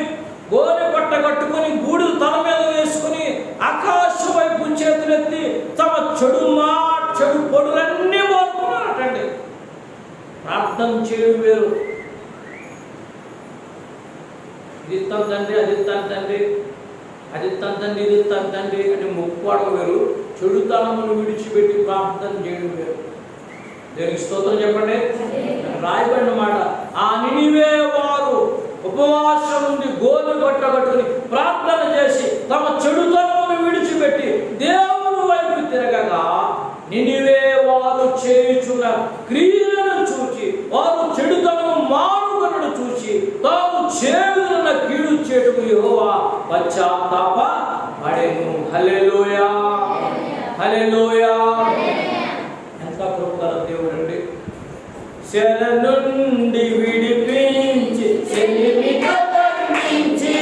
గోనె పట్ట కట్టుకొని బూడిద తల మీద వేసుకుని ఆకాశం వైపు చేతులెత్తి తమ చెడు పొడులన్నీ మోరుకున్నారటండి. ప్రార్థన చేయడం వేరు. ఇది తన తండ్రి, అది తన తండ్రి, అది తన తండ్రి, ఇది తన తండ్రి అంటే మొక్కుకోవడం వేరు. చెడుతనమును విడిచిపెట్టి ప్రార్థన చేయడం వేరు. దేవునికి స్తోత్రం చెప్పండి. రాయబడిన మాట, ఆ నినివే వారు ఉపవాసం నుండి గోలు కట్టుకుని ప్రార్థన చేసి తమ చెడుతనమును విడిచిపెట్టి దేవుని వైపు తిరగగా నినివే వారు చేయుచున్న క్రియలను చూచి వారు చెడుతనము మానుకొనుట చూచి తాము చేయుచున్న కీడు చేయటకు యెహోవా పశ్చాత్తాప పడెను. హల్లెలూయా, హల్లెలూయా. ఎంత కృపగల దేవుడు అండి. శర నుండి విడిపించి సెలిమిగా బంధించి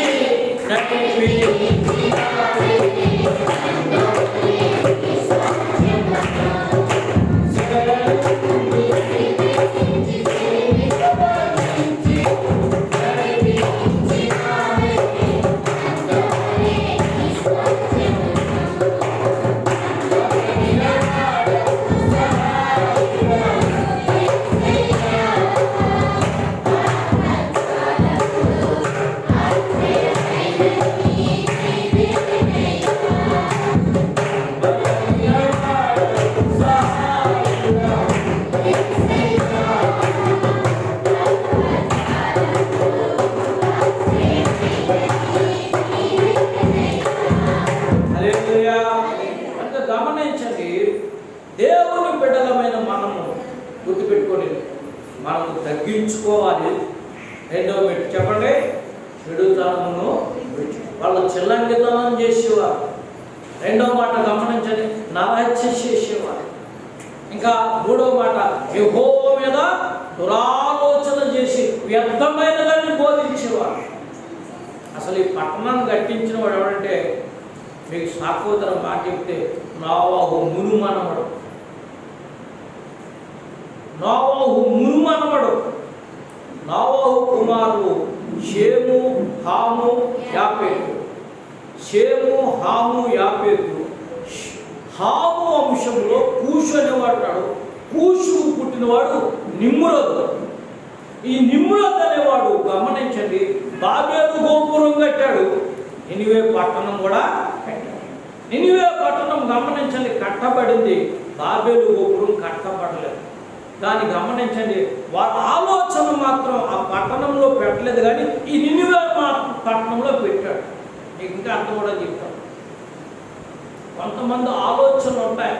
గమనించండి. దేవుని బిడ్డలమైన మనము గుర్తుపెట్టుకొని మనము తగ్గించుకోవాలి. రెండవ మెట్టు చెప్పండి, చెడుతనమును వాళ్ళు చిల్లంగితనం చేసేవారు. రెండవ మాట గమనించండి, నరహత్య చేసేవారు. ఇంకా మూడవ మాట, యెహోవా మీద దురాలోచన చేసి వ్యర్థమైన దాన్ని బోధించేవారు. అసలు ఈ పట్టణాన్ని కట్టించిన వాడు ఎవడంటే, మీకు సాకోదర మాట చెప్తే నోవహు మునుమనవడు. నోవహు మునుమనవడు. నోవహు కుమారుడు షేము, హాము, యాపెతు. షేము, హాము, యాపెతు. హాము వంశంలో కూషు అనేవాడు. కూషు పుట్టినవాడు నిమ్రోదు. ఈ నిమ్రోదు అనేవాడు గమనించండి, బాబేలు గోపురం కట్టాడు. నినివే పట్టణం కూడా కట్టాడు. నినివే పట్టణం గమనించండి కట్టబడింది, బాబేలు గోపురం కట్టబడలేదు. దాన్ని గమనించండి, వాళ్ళ ఆలోచన మాత్రం ఆ పట్టణంలో పెట్టలేదు, కానీ ఈ నినివే పట్టణంలో పెట్టాడు. మీకు ఇంకా అర్థం కూడా చెప్తాను. కొంతమంది ఆలోచనలు ఉంటాయి,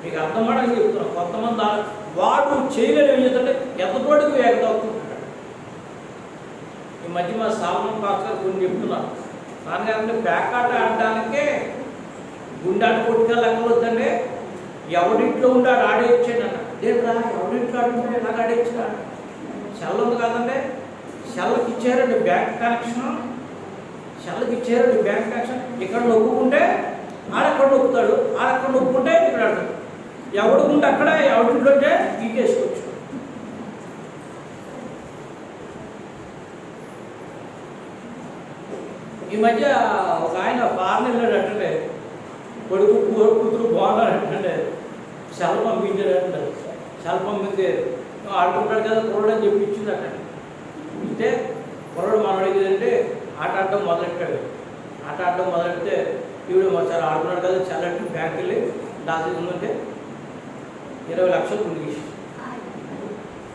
మీకు అర్థమని చెప్తున్నాను. కొంతమంది వాడు చేయలేని ఏం చేస్తుంటే ఎంతతోటికి వేగదవుతుంటాడు. ఈ మధ్య మా సాల్మన్ పాస్టర్ కొన్ని చెప్తున్నారు, నాన్నగారంటే పేకాట ఆడడానికే గుండాట కొట్టుకెళ్ళి ఎక్కడొద్దండి, ఎవరింట్లో ఉండాడు ఆడేచ్చాడన్న. దేనిరా ఎవరింట్లో ఆడుంటే ఎలాగ ఆడేచ్చాడు? సెల్ ఉంది కదండి, సెల్కి ఇచ్చారండి బ్యాంక్ కనెక్షన్. సెల్కి ఇచ్చారండి బ్యాంక్ కనెక్షన్. ఇక్కడ నొప్పుకుంటే ఆడెక్కడ నొప్పుతాడు, ఆడెక్కడ నొప్పుకుంటే ఇక్కడ ఆడతాడు. ఎవడుకుంటే అక్కడ, ఎవరింట్లో అంటే గీకేసుకోవచ్చు. ఈ మధ్య ఒక ఆయన ఫారెన్ వెళ్ళాడంటే, కొడుకు కూతురు బాగున్నాడంటే సెల్ పంపించాడంటే, సెల్ పంపితే ఆడుకుంటాడు కదా కుర్రాడు అని చెప్పి ఇచ్చిందట. ఇస్తే కుర్రాడు మనం అడిగేదంటే ఆట ఆడడం మొదలెట్టాడు. ఆట ఆడడం మొదలెడితే ఈవిడ ఒకసారి ఆడుకున్నాడు కదా సెల్ బ్యాంక్ వెళ్ళి దాసి ఉందంటే 20 లక్షలు గుండికి.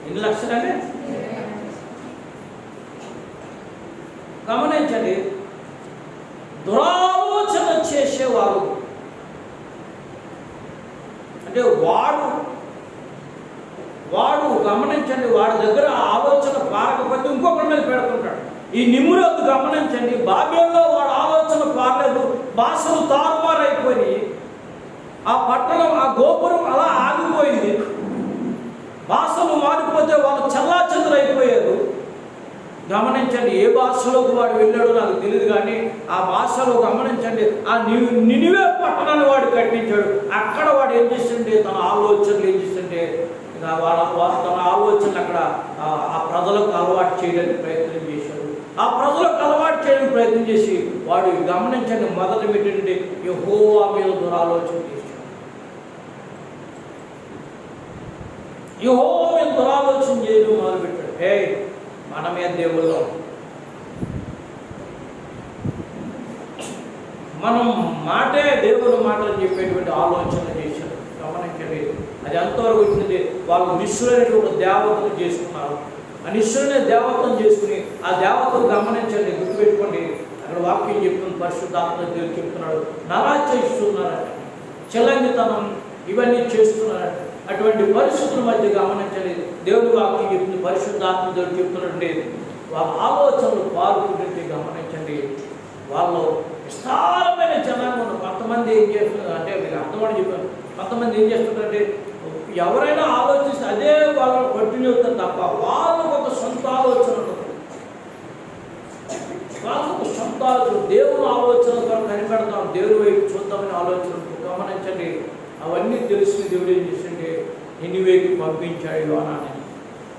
ఎన్ని లక్షలు అంటే గమనించండి, దురాలోచన చేసేవారు అంటే వాడు గమనించండి, వాడి దగ్గర ఆలోచన పారకపోతే ఇంకొకరి మీద పెడుతుంటాడు. ఈ నిమ్రోదు గమనించండి, బాబేల్లో వాడు ఆలోచన పారలేదు, భాషలు తారుమారైపోయి ఆ పట్టణం, ఆ గోపురం అలా ఆగిపోయింది. భాషలు మారిపోతే వాళ్ళు చల్లా గమనించండి, ఏ భాషలోకి వాడు వెళ్ళాడో నాకు తెలియదు, కానీ ఆ భాషలో గమనించండి, ఆ నినివే పట్టణాన్ని వాడు కట్టించాడు. అక్కడ వాడు ఏం చేస్తుంటే తన ఆలోచనలు ఏం చేస్తుంటే తన ఆలోచనలు అక్కడ ఆ ప్రజలకు అలవాటు చేయడానికి ప్రయత్నం చేశాడు. ఆ ప్రజలకు అలవాటు చేయడానికి ప్రయత్నం చేసి వాడు గమనించండి, మొదట ఏంటంటే యెహోవా మీద దురాలోచన చేశాడు. యెహోవా మీద దురాలోచన చేయడం మొదలుపెట్టాడు. మనమే దేవుళ్ళం, మనం మాటే దేవుని మాటలు చెప్పేటువంటి ఆలోచన చేశారు. గమనించండి, అది ఎంతవరకు వచ్చింది. వాళ్ళు నిశ్చులైన ఒక దేవతను చేసుకున్నారు. ఆ నిశ్చులైన దేవతను చేసుకుని ఆ దేవతను గమనించండి, గుర్తుపెట్టుకోండి, అక్కడ వాక్యం చెప్తుంది, పరిశుద్ధాత్మ దేవుడు చెప్తున్నాడు, నరా చేస్తున్నారట, చెల్లంగితనం ఇవన్నీ చేస్తున్నారట. అటువంటి పరిస్థితుల మధ్య గమనించండి, దేవుని వాక్యం చెప్తుంది, పరిశుద్ధాత్మ దేవుడు చెప్తున్నట్టు వాళ్ళ ఆలోచనలు పాల్గొంటుంటే గమనించండి, వాళ్ళు విస్తారమైన జనాంగం. కొంతమంది ఏం చేస్తున్నారు అంటే, మీకు అర్థమని చెప్పారు, కొంతమంది ఏం చేస్తున్నారంటే ఎవరైనా ఆలోచిస్తే అదే వాళ్ళని కంటిన్యూ అవుతారు తప్ప వాళ్ళకు ఒక సొంత ఆలోచన ఉంటుంది. వాళ్ళకు ఒక సొంత ఆలోచన, దేవుని ఆలోచన ద్వారా కనిపెడతాం, దేవుని వైపు చూద్దామని ఆలోచన. గమనించండి, అవన్నీ తెలుసుకుని దేవుడు ఏం చేసిండే, నినివేకి పంపించాడు యోనాని.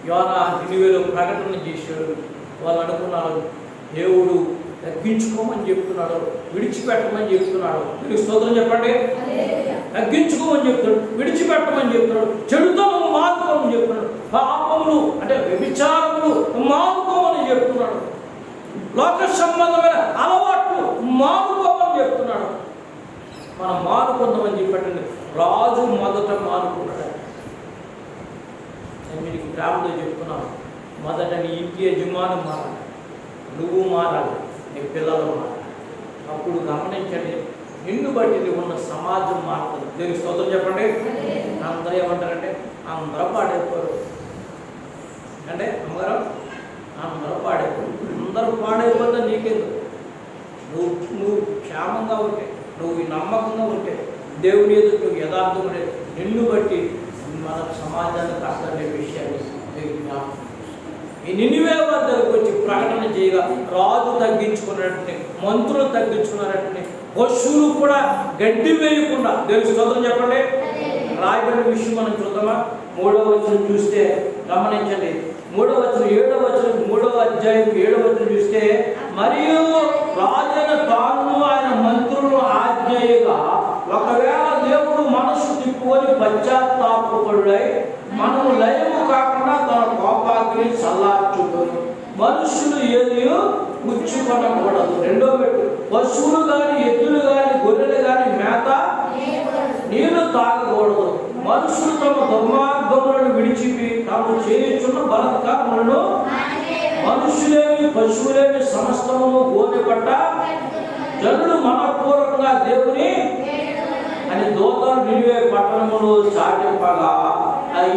యోనా నినివేలో ప్రకటన చేశాడు. వాళ్ళు అనుకున్నారు దేవుడు తగ్గించుకోమని చెప్తున్నాడు, విడిచిపెట్టమని చెప్తున్నాడు. మీరు స్తోత్రం చెప్పండి. తగ్గించుకోమని చెప్తున్నాడు, విడిచిపెట్టమని చెప్తున్నాడు, చెడుతనం మానుకోమని చెప్తున్నాడు, పాపములు అంటే వ్యభిచారములు మానుకోమని చెప్తున్నాడు, లోక సంబంధమైన అలవాట్లు మానుకోమని చెప్తున్నాడు. మనం మానుకుందామని చెప్పండి. రాజు మొదట మానుకున్నాడు. నేను మీకు గ్రామంలో చెప్తున్నాను, మొదట నీ ఇంటి యజమాని మారాలి, నువ్వు మారాలి, నీ పిల్లలు మారాలి. అప్పుడు గమనించండి, నిన్ను బట్టి ఉన్న సమాజం మారుతుంది. దీనికి స్తోత్రం చెప్పండి. అందరూ ఏమంటారంటే అందరూ పాడైపోరు అంటే, అమ్మగారు అందరూ పాడైపోరు. అందరూ పాడైపోతే నీకెందుకు? నువ్వు క్షేమంగా ఉంటే, నువ్వు నమ్మకంగా ఉంటే, దేవుని ఎదుట నువ్వు యథార్థం ఉంటే, నిన్ను బట్టి మన సమాజానికి అర్థం విషయాన్ని ఈ నినివే వారి దగ్గరకు వచ్చి ప్రకటన చేయగా రాజు తగ్గించుకున్నట్టుని, మంత్రులు తగ్గించుకున్నట్టుని, పశువులు కూడా గడ్డి వేయకుండా, దేవుని స్తోత్రం చెప్పండి. రాయబడిన విషయం మనం చూద్దామా? 3వ వచనం చూస్తే గమనించండి, 3వ వచనం 7వ వచనం 3వ అధ్యాయం 7వ వచనం చూస్తే, మరియు రాజైన తాను ఆయన మంత్రులను ఆజ్ఞేయగా ఒకవేళ దేవుడు మనసు తిప్పుకొని పశ్చాత్తాపపడుడై మనము లయము కాకుండా తన కోపాగ్ని చల్లార్చుకొని మనుషులు ఏది పుచ్చుకొనకూడదు. 2వ పెట్టు, పశువులు కానీ ఎద్దులు కానీ గొర్రెలు కానీ మేత నీళ్లు తాగకూడదు. మనుషులు తమ దుర్మార్గములను విడిచిపి తాము చేయుచున్న బలత్కారములను మనుషులేమి పశువులేమి సమస్తము గోనెపట్ట జనులు మనపూర్వకంగా దేవుని అని దూతలు నినివే పట్టణములో చాటింపగా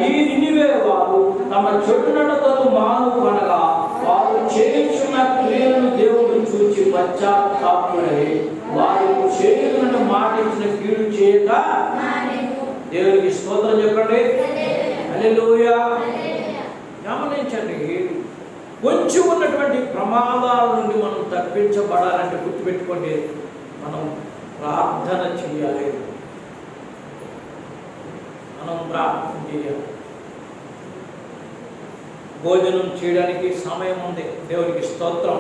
ఈ నినివే వారు తమ చెడు నడతలు మానుకొనగా వారు చేయుచున్న క్రియలను దేవుడు చూచి పశ్చాత్తాపపడి వారు చేయునని మాట ఇచ్చిన కీడు చేయక దేవునికి స్తోత్రం చెప్పండి. హల్లెలూయా. గమనించండి, కొంచెం ఉన్నటువంటి ప్రమాదాల నుండి మనం తప్పించబడాలంటే గుర్తుపెట్టుకోండి, మనం ప్రార్థన చేయాలి. మనం ప్రార్థన చేయాలి. భోజనం చేయడానికి సమయం ఉంది, దేవునికి స్తోత్రం.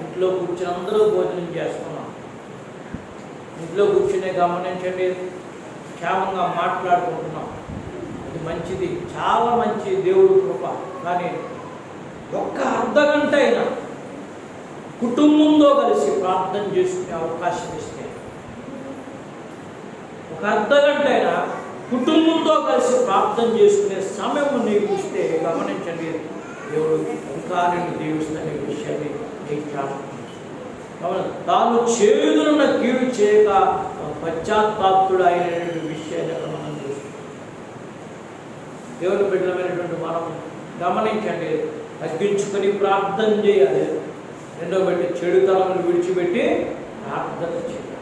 ఇంట్లో కూర్చుని అందరూ భోజనం చేస్తున్నాం. ఇంట్లో కూర్చునే గమనించండి, క్షేమంగా మాట్లాడుకుంటున్నాం, అది మంచిది, చాలా మంచి దేవుడు కృప. కానీ ఒక్క అర్ధగంట అయినా కుటుంబంతో కలిసి ప్రార్థన చేసుకునే అవకాశం ఇస్తే, ఒక అర్ధగంట అయినా కుటుంబంతో కలిసి ప్రార్థన చేసుకునే సమయం నీకు ఇస్తే గమనించండి, దేవుడు ఇంకా నేను దీవిస్తున్న విషయాన్ని నీకు జ్ఞాపకం. తాను చేదునున్న కీడు చేయక పశ్చాత్తాపుడు అయిన విషయాన్ని అక్కడ మనం చూస్తాం. దేవుని బిడ్డలమైనటువంటి మనం గమనించండి, తగ్గించుకొని ప్రార్థన చేయాలి. 2వ పెట్టి చెడుతనమును విడిచిపెట్టి ప్రార్థన చేయాలి.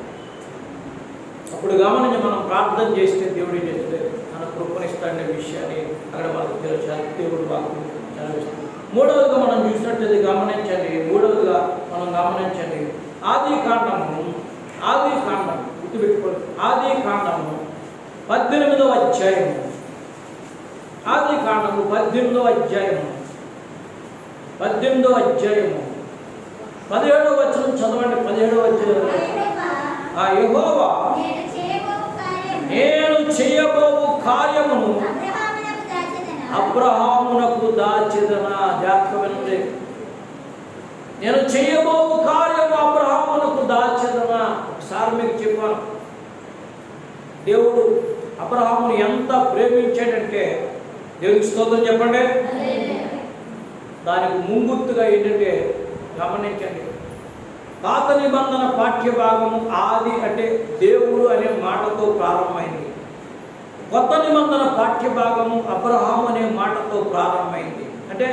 అప్పుడు గమనించి మనం ప్రార్థన చేస్తే దేవుడు ఏం చేస్తే మన కృపణిస్తాడనే విషయాన్ని అక్కడ వాళ్ళకి తెలుసు. దేవుడు వాక్యం చదివిస్తుంది. మూడవదిగా మనం చూసినట్లయితే గమనించండి, మూడవదిగా మనం గమనించండి, ఆది కాండము గుర్తుపెట్టుకోండి, ఆది కాండము 18వ అధ్యాయము, ఆది కాండము 18వ అధ్యాయము 17వ వచనం చదవండి. 17వ అధ్యాయం. యెహోవా నేను చేయబోవు కార్యమును అబ్రహామునకు దాచెదనా. జాగ్రత్త వినండి. నేను చేయబోవు కార్యము అబ్రహామునకు దాచెదనా. ఒకసారి మీకు చెప్పాను, దేవుడు అబ్రహామును ఎంత ప్రేమించాడంటే, దేవునికి స్తోత్రం చెప్పండి. దానికి ముంగుర్తుగా ఏంటంటే గమనించండి, పాత నిబంధన పాఠ్యభాగము ఆది అంటే దేవుడు అనే మాటతో ప్రారంభమైంది. కొత్త నిబంధన పాఠ్యభాగము అబ్రహాము అనే మాటతో ప్రారంభమైంది. అంటే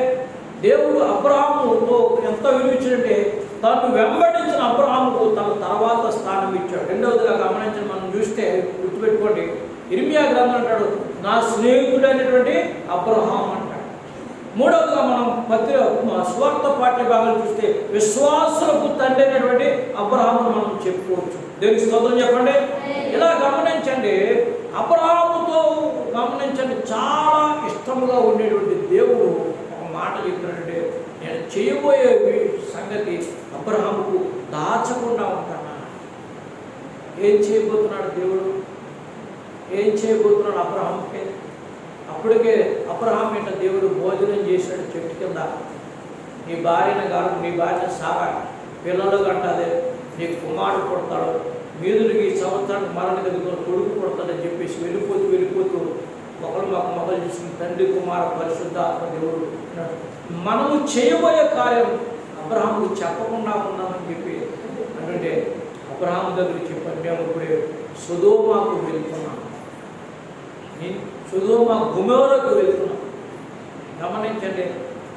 దేవుడు అబ్రహాముతో ఎంత విలువించాడంటే, తాను వెంబడించిన అబ్రహాముకు తన తర్వాత స్థానం ఇచ్చాడు. రెండవదిగా గమనించిన మనం చూస్తే గుర్తుపెట్టుకోండి, ఇర్మియా గ్రంథం అంటాడు, నా స్నేహితుడైనటువంటి అబ్రహాము అంటాడు. మూడవదిగా మనం స్వార్థ పాఠ్య భాగాలు చూస్తే విశ్వాసులకు తండ్రి అయినటువంటి అబ్రహామును మనం చెప్పుకోవచ్చు. దేవునికి స్తోత్రం చెప్పండి. ఇలా గమనించండి, అబ్రహాముతో గమనించండి, చాలా ఇష్టముగా ఉండేటువంటి దేవుడు ఒక మాట చెప్పాడంటే, నేను చేయబోయే సంగతి అబ్రహాముకు దాచకుండా ఉంటానా. ఏం చేయబోతున్నాడు దేవుడు? ఏం చేయబోతున్నాడు అబ్రహాముకి? అప్పటికే అబ్రహాం ఏంట దేవుడు భోజనం చేశాడు చెట్టు కింద. నీ భార్యను సాగా, పిల్లలు కంటాదే, నీకు కుమారుడు పుడతాడు, మీదుడికి ఈ సంవత్సరానికి మరణ కదుకొని కొడుకు పుడతాడని చెప్పేసి వెళ్ళిపోతూ మొక్కలు చూసుకుని తండ్రి కుమార పరిశుద్ధాత్మ దేవుడు మనము చేయబోయే కార్యం అబ్రహాముకు చెప్పకుండా ఉన్నామని చెప్పి అంటే అబ్రహాము దగ్గర చెప్పాను, మేము ఇప్పుడే సొదొమకు వెళ్తున్నాం, సొదొమ గొమొర్రాకు వెళ్తున్నాం. గమనించండి,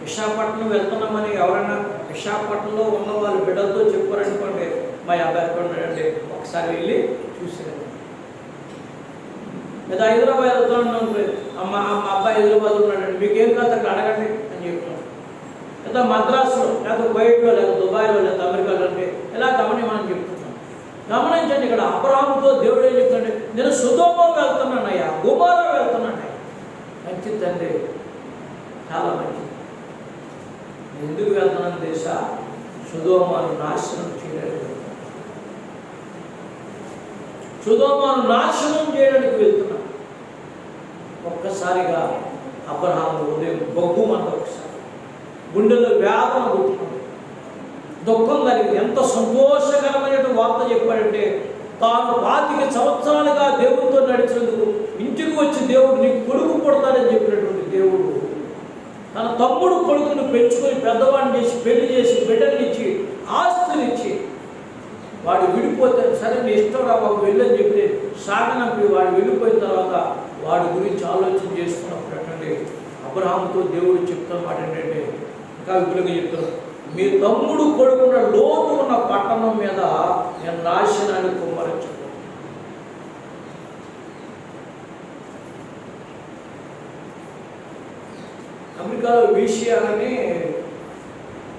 విశాఖపట్నం వెళ్తున్నామని ఎవరైనా విశాఖపట్నంలో ఉన్న వాళ్ళ బిడ్డలతో చెప్పారనుకోండి, మా అబ్బాయి ఉన్నాడండి, ఒకసారి వెళ్ళి చూసేది. లేదా హైదరాబాద్ వెళ్తున్నాను, మా అబ్బాయి హైదరాబాద్ ఉన్నాడండి, మీకేం కాదు అక్కడ అడగండి అని చెప్తున్నాను. లేదా మద్రాసులో, లేదా కువైట్లో, లేదా దుబాయ్లో, లేదా అమెరికాలో అంటే ఇలా మనం చెప్తున్నాం. గమనించండి, ఇక్కడ అబ్రహాముతో దేవుడు ఏం చెప్తాడంటే, నేను సొదొమ వెళ్తున్నానయ్యా, గొమొర్రా వెళ్తున్నానయ్యా. మంచిది తండ్రి, చాలా మంచిది. ఎందుకు వెళ్తున్నాను తెలుసా? సొదొమను నాశనం చేయడానికి, సొదొమను నాశనం చేయడానికి వెళ్తున్నాను. ఒక్కసారిగా అబ్రహాము ఉదయం బొగ్గుమంట, ఒకసారి గుండెలో వేదన పుట్టుకుంది, దుఃఖం కలిగింది. ఎంత సంతోషకరమైన వార్త చెప్పాడంటే, తాను 25 సంవత్సరాలుగా దేవుడితో నడిచినందుకు ఇంటికి వచ్చి దేవుడు నీకు కొడుకు పుడతాడని చెప్పినటువంటి దేవుడు తన తమ్ముడు కొడుకును పెంచుకొని పెద్దవాడిని చేసి పెళ్లి చేసి బిడ్డనిచ్చి ఆస్తినిచ్చి వాడు విడిపోతే సరే నీ ఇష్టం రా బాబు వెళ్ళని చెప్పి సాగనంపి వాడు వెళ్ళిపోయిన తర్వాత వాడి గురించి ఆలోచన చేసుకున్నప్పుడు అంటే అబ్రహాముతో దేవుడు చెప్తున్న మాట ఏంటంటే, ఇంకా విపులంగా చెప్తున్నాడు, మీ తమ్ముడు కొడుకున్న లోతు ఉన్న పట్టణం మీద నేను నాశనాన్ని కుమ్మరించను. అమెరికాలో VCR అని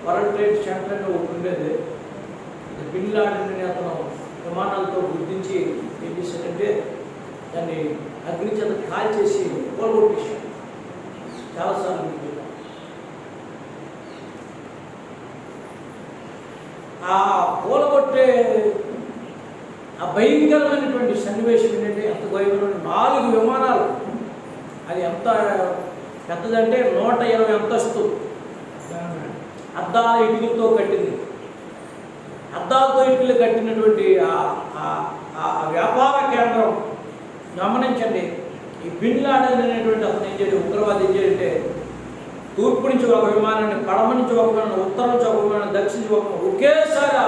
వరల్డ్ ట్రేడ్ సెంటర్ అని ఒకటి ఉండేది. బిన్ లాడెన్ అని అతను విమానాలతో గుర్తించి ఏం చేశాడంటే, దాన్ని అగ్ని చేత కాల్చేసి పోలగొట్టేశాడు. చాలాసార్లు ఆ పూలగొట్టే ఆ భయంకరమైనటువంటి సన్నివేశం ఏంటంటే, ఎంత భయంకరమైన 4 విమానాలు, అది ఎంత పెద్దదంటే 120 అంతస్తు, అద్దాల ఇటుకలతో కట్టింది. అద్దాలతో ఇటుకలు కట్టినటువంటి ఆ వ్యాపార కేంద్రం. గమనించండి, ఈ బిన్ లాడెన్ అనేటువంటి అతను ఏం చేయడం, ఉగ్రవాది ఏం చేయంటే, తూర్పు నుంచి ఒక విమానాన్ని, పడమ నుంచి ఒక విమానం, ఉత్తరం నుంచి ఒక విమానం, దక్షిణ నుంచి ఒక విమానం ఒకేసారి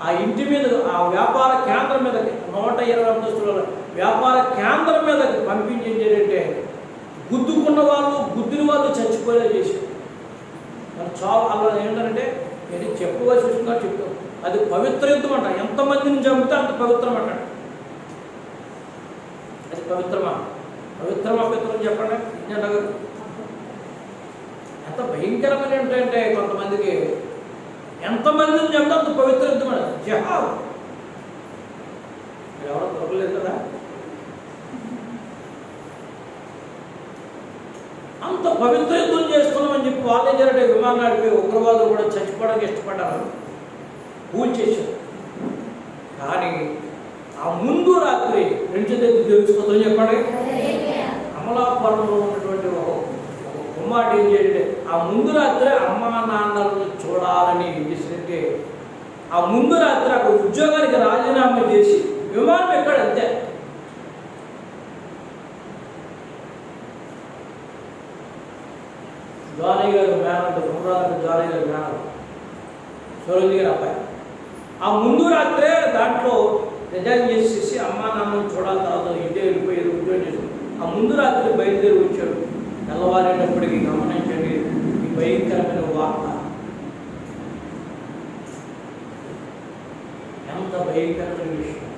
ఆ ఇంటి మీద, ఆ వ్యాపార కేంద్రం మీదకి 120 అంతస్తుల వ్యాపార కేంద్రం మీదకి పంపించేంటే గుద్దుకున్న వాళ్ళు, గుద్దిన వాళ్ళు చచ్చిపోయేలా చేశారు. మరి చాలా అలా ఏంటంటే, ఇది చెప్పవలసి వస్తుందా చెప్తాం, అది పవిత్ర యుద్ధం అంట. ఎంతమందిని చంపితే అంత పవిత్రం అంటాడు. అది పవిత్రమా? పవిత్రం చెప్పండి. ఎంత భయంకరమైన ఏంటంటే కొంతమందికి ఎంతమందిని చెప్తే అంత పవిత్ర యుద్ధం జహాద్. ఎవరో దొరకలేదు కదా, అంత పవిత్ర యుద్ధం చేస్తున్నామని చెప్పి వాళ్ళే జరిగే విమానం నడిపి ఉగ్రవాదులు కూడా చచ్చిపోవడానికి ఇష్టపడ్డారు, కూల్చేశారు. కానీ ఆ ముందు రాత్రి రెండు తెలుసుకుందని చెప్పండి, అమలాపురంలో ఉన్నటువంటి ఒక కుమారుడు ఏం చేయండి, ఆ ముందు రాత్రి అమ్మా నాన్నలను చూడాలని ఏం చేసినట్టే ఆ ముందు రాత్రి అక్కడ ఉద్యోగానికి రాజీనామా చేసి విమానం ఎక్కడ అంతే. జానీ గారు మేనల్డ్ గుమరాజు, జానీ గారు మేనల్డ్ సరోజి గారి అబ్బాయి ఆ ముందు రాత్రే దాంట్లో రిజైన్ చేసేసి అమ్మా నాన్నను చూడాలి, తర్వాత ఇంటే వెళ్ళిపోయేది ఉద్యోగం చేసి ఆ ముందు రాత్రి బయలుదేరి వచ్చాడు. తెల్లవారేటప్పటికి గమనించండి ఈ భయంకరమైన వార్త, ఎంత భయంకరమైన విషయం.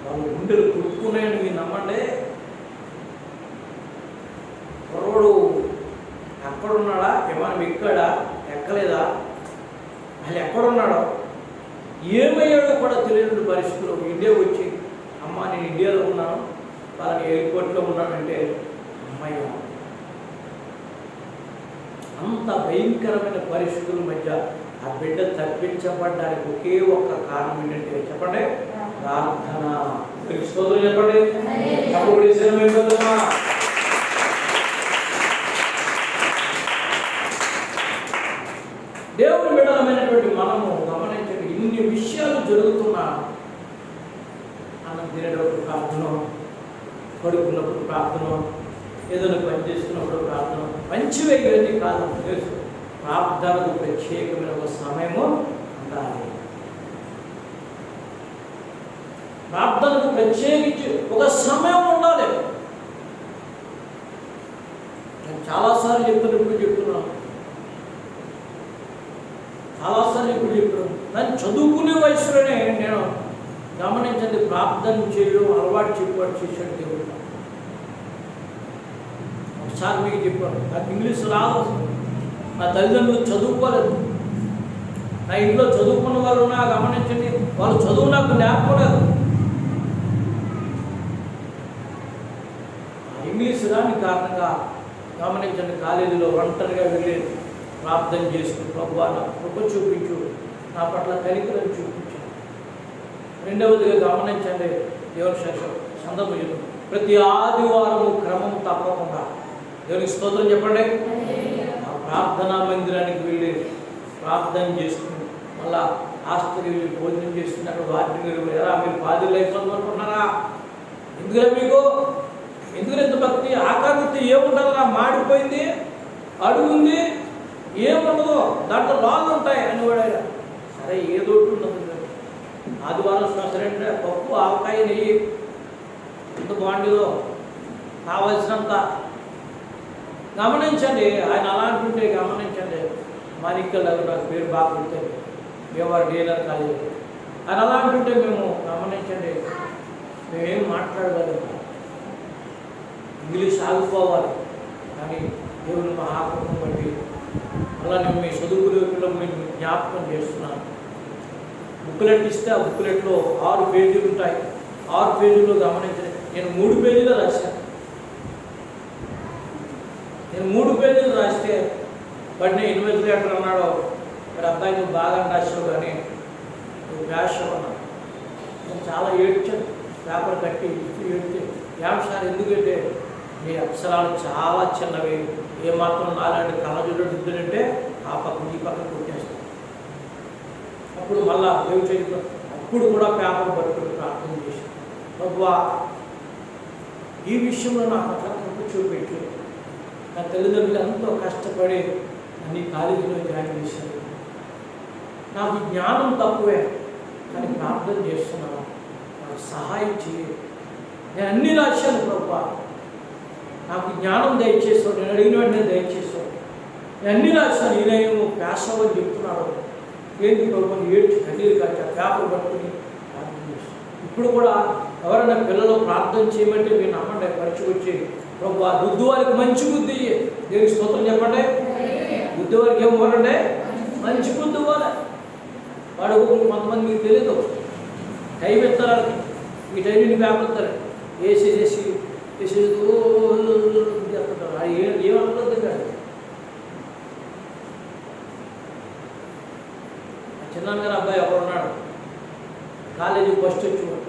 వాళ్ళు గుండెలు కుట్టుకున్నాయని మీరు నమ్మండి. కుర్రోడు ఎక్కడున్నాడా, విమానం ఎక్కాడా ఎక్కలేదా, అసలు ఎక్కడున్నాడో ఏమయ్యాడో కూడా తెలియని పరిస్థితుల్లో ఇండియా వచ్చి అమ్మ నేను ఇండియాలో ఉన్నాను, వాళ్ళని ఎయిర్పోర్ట్లో ఉన్నానంటే అమ్మాయి అంత భయంకరమైన పరిస్థితుల మధ్య ఆ బిడ్డ తప్పించబడ్డానికి ఒకే ఒక్క కారణం ఏంటంటే చెప్పండి, ప్రార్థన. స్తోత్రం చెప్పండి. దేవుని బిడ్డలమైనటువంటి మనము గమనించండి, ఇన్ని విషయాలు జరుగుతున్నా అన్నం తినేటప్పుడు ప్రార్థన, పడుకున్నప్పుడు ప్రార్థన, ఏదైనా పని చేస్తున్నప్పుడు ప్రార్థన, మంచివే ఇవన్నీ కాదు. తెలుసు ప్రార్థనకు ప్రత్యేకమైన ఒక సమయము ఉండాలి. ప్రార్థనకు ప్రత్యేకించి ఒక సమయం ఉండాలి. నేను చాలాసార్లు చెప్తున్నాను, చాలాసార్లు ఇప్పుడు చెప్పాను. దాన్ని చదువుకునే వయసులోనే నేను గమనించండి, ప్రార్థన చేయడం అలవాటు చెప్పాడు చేశాడు దేవుడు. ఒకసారి మీకు చెప్పాను, నాకు ఇంగ్లీష్ రాదు, నా తల్లిదండ్రులు చదువుకోలేదు, నా ఇంట్లో చదువుకున్న వాళ్ళు ఉన్నా గమనించండి, వాళ్ళు చదువు నాకు నేర్పలేదు. ఇంగ్లీష్ రాని కారణంగా గమనించండి, కాలేజీలో ఒంటరిగా వెళ్ళి ప్రార్థన చేసుకుని ప్రభువా నా కృప చూపించు, నా పట్ల కనికరం చూపించు. రెండవదిగా గమనించండి, దేవుని సందర్భం ప్రతి ఆదివారము క్రమం తప్పకుండా దేవునికి స్తోత్రం చెప్పండి, ఆ ప్రార్థనా మందిరానికి వెళ్ళి ప్రార్థన చేసుకుని మళ్ళా హాస్టల్కి వెళ్ళి భోజనం చేస్తున్న అక్కడ వాటిని ఎలా మీరు పాదిలు అయిపోతుంది అనుకుంటున్నారా? ఎందుకంటే మీకు ఎందుకంటే ఎంత భక్తి ఆకాంక్ష ఏముంటుందా, మాడిపోయింది అడుగుంది ఏముండదు, దాంట్లో రాళ్ళు ఉంటాయి అని కూడా సరే ఏదో ఉండదు. ఆదివారం సరే పప్పు ఆవకాయ నెయ్యి ఎంత బాగుండేదో కావలసినంత గమనించండి. ఆయన అలా అంటుంటే గమనించండి, మాణిక్యాల నాకు పేరు బాగా గుర్తుంది, మేవారు డీలర్ కాలేజీ. ఆయన అలా అంటుంటే మేము గమనించండి, మేమేం మాట్లాడగలం, ఇంగ్లీష్ ఆగిపోవాలి. కానీ దేవుని మహాకృపం బట్టి అలా నేను మీ చదువుకునే పిల్లలు మీకు జ్ఞాపకం చేస్తున్నాను. బుక్లెట్ ఇస్తే ఆ బుక్లెట్లో 6 పేజీలు ఉంటాయి. 6 పేజీల్లో గమనించండి, నేను 3 పేజీలు రాశాను. నేను 3 పేజీలు రాస్తే బట్ నేను ఇన్వెస్టిగేటర్ అన్నాడు, మరి అబ్బాయి నువ్వు బాగా రాసావు కానీ నువ్వు రాసావు అన్నా. నేను చాలా ఏడ్చాను, పేపర్ కట్టి ఏడ్చి సార్ ఎందుకంటే మీ అక్షరాలు చాలా చిన్నవి, ఏమాత్రం నాలాంటి కళజుడంటే ఆ పక్కన ఈ పక్కన కొట్టేస్తాను. అప్పుడు మళ్ళా దేవుడు చేతిలో అప్పుడు కూడా పేపర్ పట్టుకుని ప్రార్థన చేశాను, ప్రభువా ఈ విషయంలో నాకు అట్లా కృప చూపెట్టు, నా తల్లిదండ్రులు ఎంతో కష్టపడి నన్ను కాలేజీలో జాయిన్ చేశారు, నాకు జ్ఞానం తక్కువే కానీ ప్రార్థన చేస్తున్నాను, నాకు సహాయం చేయి. నేను అన్ని రాశాను ప్రభువా, నాకు జ్ఞానం దయచేసావు, నేను అడిగిన వెంటనే దయచేసావు, నేను అన్ని రాశాను, ఈయనేమో పేసవ్ అని చెప్తున్నాడు, ఏంటి ప్రభుత్వం ఏడ్చి కన్నీరు కాచా పేపర్ పట్టుకుని ప్రార్థన చేస్తాను. ఇప్పుడు కూడా ఎవరైనా పిల్లలు ప్రార్థన చేయమంటే మీరు నమ్మండి, పరీక్షకొచ్చి ప్రభు ఆ బుద్ధి వారికి మంచి బుద్ధి దేవునికి స్తోత్రం చెప్పండి. బుద్ధి వారికి ఏమవ్వాలంటే మంచి బుద్ధి ఇవ్వాలి. వాడు కొంతమంది మీకు తెలియదు, టైం ఇస్తారు, ఈ టైం నీ పేపర్ ఇస్తారు, వేసేసేసి వేసేసి చెప్తుంటారు. అది ఏమనుకోద్దు కాదు. చిన్నగారు అబ్బాయి ఎవరు ఉన్నాడు, కాలేజీ ఫస్ట్ వచ్చేవాడు,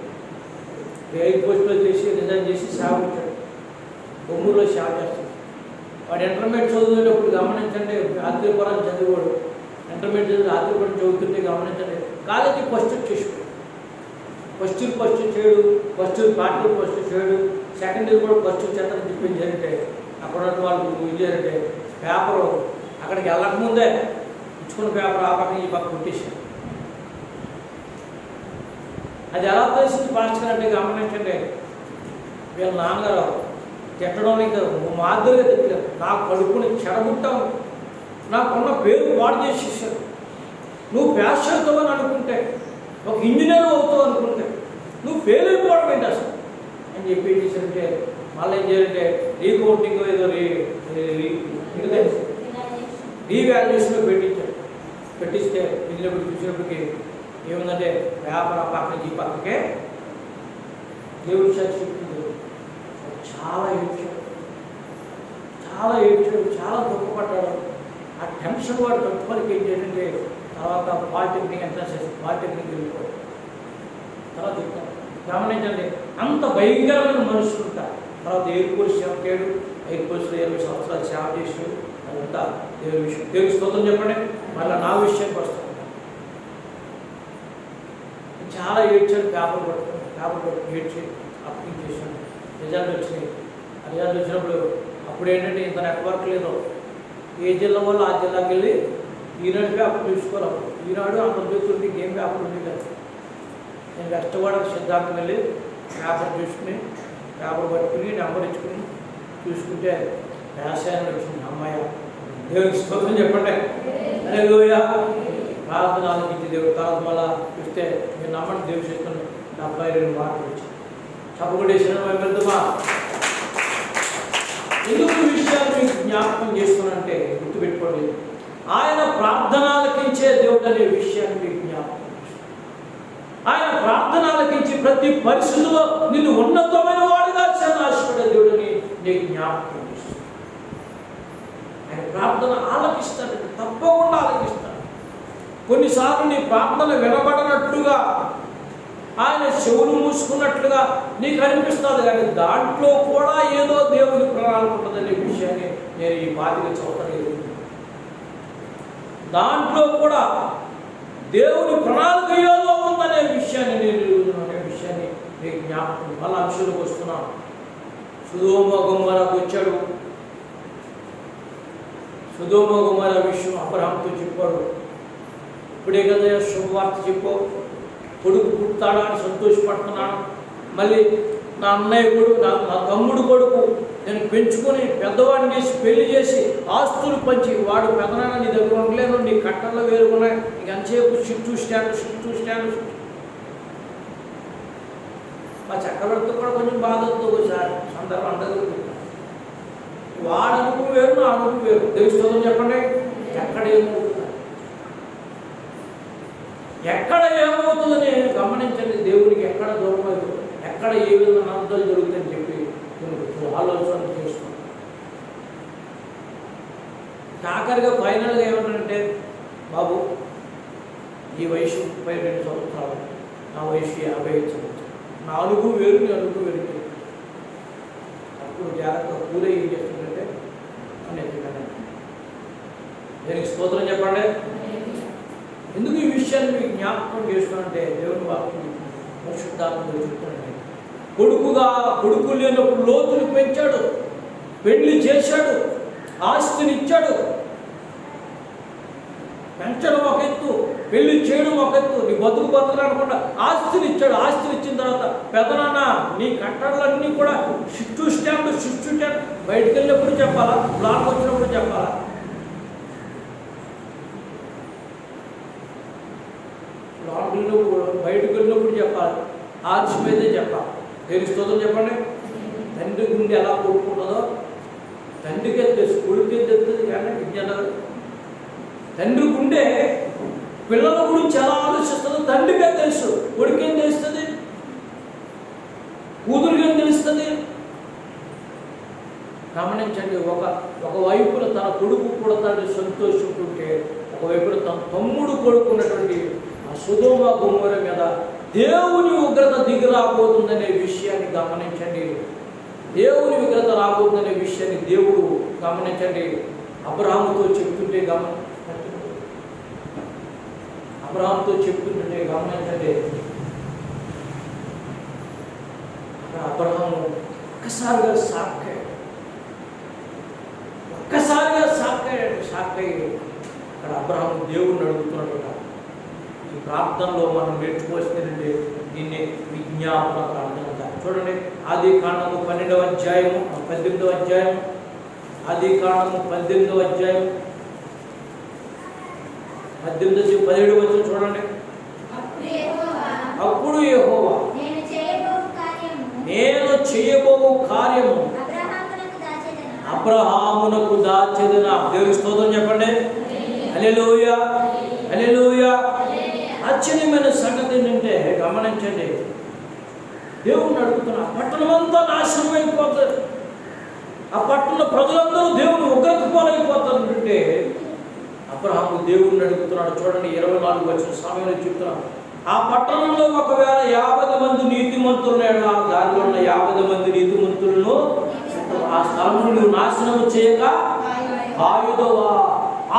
8 పోస్టులో చేసి రిజైన్ చేసి సేవ వచ్చాడు, బొమ్మూరులో సేవ చేస్తాడు. వాడు ఇంటర్మీడియట్ చదువుతున్నప్పుడు గమనించండి, ఆత్మీయపురం చదివాడు. ఇంటర్మీడియట్ చదివి ఆత్మీయపురం చదువుతుంటే గమనించండి, కాలేజీ ఫస్ట్ వచ్చేసాడు. ఫస్ట్ చేయడు, ఫస్ట్ పార్టీ ఫస్ట్ చేయడు, సెకండ్ ఇయర్ కూడా ఫస్ట్ చేతని చెప్పింది జరిగితే అక్కడ వాళ్ళు ఇది జరిగితే పేపరు అక్కడికి వెళ్ళకముందే ఇచ్చుకున్న పేపర్ ఆ పక్కన ఈ పక్క కొట్టేసాడు. అది ఎలా తెలిసింది పాస్టర్ అంటే గమనించండి, వీళ్ళ నాన్నగారు తిట్టడానికి మాదిరిగా తిట్టారు. నా కడుపుని చెడగొట్టావు, నాకున్న పేరు పాడు చేసేసాడు. నువ్వు ప్యాస్ అవుతావని అనుకుంటే, ఒక ఇంజనీర్ అవుతావు అనుకుంటే నువ్వు ఫెయిల్ అయిపోవడం ఏంటి అసలు అని చెప్పి ఏం చేశారంటే, మళ్ళీ ఏం చేయాలంటే రీకౌంటింగ్ ఏదో రీవాల్యుయేషన్లో పెట్టిస్తే ఇంజనీర్ చూసినప్పటికీ ఏముందంటే పేపర్ ఆ పక్కన ఈ పక్కకే దేవుడి సాక్షి చాలా ఏడ్చాడు, చాలా దుఃఖపడ్డాడు. ఆ టెన్షన్ వాడు తట్టుకోనికి ఏం చేయాలంటే తర్వాత పాలిటెక్నిక్ ఎంట్రన్స్ చేసి పాలిటెక్నిక్ వెళ్ళిపోయాడు. తర్వాత చెప్తాను గమనించండి, అంత భయంకరమైన మనుషులు ఉంటారు. తర్వాత ఎయిర్ ఫోర్స్ సేవ చేయడు, ఎయిర్ ఫోర్స్లో 20 సంవత్సరాలు సేవ చేసాడు. అదంతా దేవుడి విషయం. దేవుడి స్తోత్రం చెప్పండి. మళ్ళీ నా విషయానికి వస్తాను. చాలా ఏడ్చాడు, పేపర్ పట్టుకుని ఏడ్చి అప్లింగ్ చేశాడు. రిజల్ట్ వచ్చినాయి. ఆ రిజల్ట్ వచ్చినప్పుడు అప్పుడు ఏంటంటే ఇంత నెట్వర్క్ లేదు, ఏ జిల్లా వాళ్ళు ఆ జిల్లాకి వెళ్ళి ఈనాడు పేపర్ చూసుకోవాలి. అప్పుడు ఈనాడు ఆంధ్రజ్యోతి గేమ్ పేపర్ ఉంది కదా. నేను వెస్టవాడకు సిద్ధార్థం వెళ్ళి పేపర్ చూసుకుని పేపర్ పట్టుకుని నెంబర్ ఇచ్చుకుని చూసుకుంటే వ్యాసాయం వచ్చింది. అమ్మాయ దేవుడికి స్తోత్రం చెప్పండి. హల్లెలూయా. ప్రార్థన ఆలకించి దేవుడు తర్వాత మళ్ళా చూస్తే నేను నమ్మండి దేవుడు చెప్తున్నాను 72 మార్కులు వచ్చి చప్పకొట్టేసిన వెళ్తామా. ఎందుకు ఈ విషయాలు మీకు జ్ఞాపకం చేస్తున్నానంటే గుర్తుపెట్టుకోండి, ఆయన ప్రార్థన ఆలకించే దేవుడు అనే విషయాన్ని మీకు జ్ఞాపకం చేస్తున్నాను. ఆయన ప్రార్థన ఆలకించి ప్రతి పరిస్థితుల్లో నిన్ను ఉన్నతమైన వాడుగా ఆశపడే దేవుడిని నీకు జ్ఞాపకం చేస్తున్నాను. ఆయన ప్రార్థన ఆలకిస్తాడు, తప్పకుండా ఆలకిస్తాడు. కొన్నిసార్లు నీ ప్రార్థన వినబడినట్టుగా ఆయన చెవులు మూసుకున్నట్లుగా నీకు అనిపిస్తుంది, కానీ దాంట్లో కూడా ఏదో దేవుని ప్రణాళిక ఉంటుందనే విషయాన్ని నేను ఈ 25 సంవత్సరాలు దాంట్లో కూడా దేవుని ప్రణాళిక ఏదో ఉందనే విషయాన్ని నీకు జ్ఞాపకం. మళ్ళా అంశాలకు వస్తున్నాను. సొదొమ గొమొర్రాకు వచ్చాడు. సొదొమ గొమొర్రా విషయం అబ్రహాంతో చెప్పాడు. ఇప్పుడే కదా శుభవార్త చెప్పు, కొడుకు పుడతాడా అని సంతోషపడుతున్నాను. మళ్ళీ నా అన్నయ్య కొడుకు, నా తమ్ముడు కొడుకు నేను పెంచుకొని పెద్దవాడిని చేసి పెళ్లి చేసి ఆస్తులు పంచి వాడు పెదనాన్న నీ దగ్గర ఉండలేదు, నీ కట్టల్లో వేరుకున్నాయి, నీకు అంతసేపు షిఫ్ట్ స్టాండ్. మా చక్రవర్తి కూడా కొంచెం బాధతో ఒకసారి సందర్భం అందరూ వాడు అనుకు వేరు, నా అనుకు వేరు. దేవుని చెప్పండి. ఎక్కడ ఏమవుతుందని గమనించండి. దేవునికి ఎక్కడ దూరం అవుతుంది, ఎక్కడ ఏ విధమైన అర్థాలు జరుగుతాయని చెప్పి ఆలోచన చేస్తున్నాం. ఆఖరిగా ఫైనల్గా ఏమంటారంటే, బాబు ఈ వయసు 32 సంవత్సరాలు, నా వయసు 55 సంవత్సరాలు, నా అనుభవం వేరు, నీ అనుభవం వేరు. అప్పుడు జాగ్రత్త పూరే ఏం చేస్తుందంటే అనేది దీనికి స్తోత్రం చెప్పండి. ఎందుకు ఈ విషయాన్ని మీకు జ్ఞాపకం చేస్తున్నానంటే దేవుని వాక్యం పరిశుద్ధాత్మతో చెప్తున్నాడు. కొడుకు లేనప్పుడు లోతుని పెంచాడు, పెళ్లి చేశాడు, ఆస్తిని ఇచ్చాడు. పెంచడం ఒక ఎత్తు, పెళ్లి చేయడం ఒక ఎత్తు. నీ బతుకు అనుకుంటా ఆస్తిని ఇచ్చాడు. ఆస్తిని ఇచ్చిన తర్వాత పెదనాన్న నీ కట్టడలన్నీ కూడా షిఫ్ట్ స్టాండ్ బయటకు వెళ్ళినప్పుడు చెప్పాలా, బ్లాక్ వచ్చినప్పుడు చెప్పాలా? బయటకు వెళ్ళినప్పుడు చెప్పాలి, ఆర్చ్ మీదే చెప్పాలి. తెలుస్తుందో చెప్పండి. తండ్రి గుండె ఎలా కొట్టుకుంటుందో తండ్రికే తెలుసు, కొడుకే తెలుస్తుంది కానీ విజ్ఞానం. తండ్రి గుండె పిల్లల గురించి ఎలా ఆలోచిస్తుందో తండ్రికే తెలుసు, కొడుకేం తెలుస్తుంది, కూతురికేం తెలుస్తుంది. గమనించండి, ఒకవైపున తన కొడుకు కూడా తండ్రి సంతోషించుకుంటే ఒకవైపున తన తమ్ముడు కొడుకున్నటువంటి ఆ సొదొమ గొమొర్రా మీద దేవుని ఉగ్రత దిగి రాబోతుందనే విషయాన్ని గమనించండి. దేవుని ఉగ్రత రాబోతుందనే విషయాన్ని దేవుడు గమనించండి అబ్రహాముతో చెప్తుంటే గమనించండి. అబ్రహాము ఒక్కసారిగా షాక్ అయ్యాడు. అక్కడ అబ్రహాము దేవుడిని అడుగుతున్నాడు. ఈ ప్రార్థనలో మనం నేర్చుకోవాల్సిందంటే దీన్ని విజ్ఞాపన ప్రార్థన అంటారు. చూడండి, ఆది కాండము 12వ అధ్యాయము 18వ అధ్యాయం, ఆది కాండము 18వ అధ్యాయం 18-17 వచ్చి చూడండి. అప్పుడు యెహోవా నేను చేయబోవు కార్యము అబ్రహామునకు దాచెదన. దేవుని స్తోత్రం చెప్పండి. హల్లెలూయా, హల్లెలూయా. ఆశ్చర్యమైన సంగతి ఏంటంటే గమనించండి, దేవుణ్ణి అడుగుతున్నా పట్టణం అంతా నాశనం అయిపోతుంది, ఆ పట్టణ ప్రజలందరూ దేవుని ఉగ్రత పాలైపోతారంటే అబ్రహాము దేవుణ్ణి అడుగుతున్నాడు. చూడండి 24 వచ్చిన సమయంలో చెప్తున్నాను, ఆ పట్టణంలో ఒకవేళ 50 మంది నీతిమంతులు దానిలో ఉన్న 50 మంది నీతిమంతులను ఆ స్థలమును నాశనము చేయక ఆయుధవా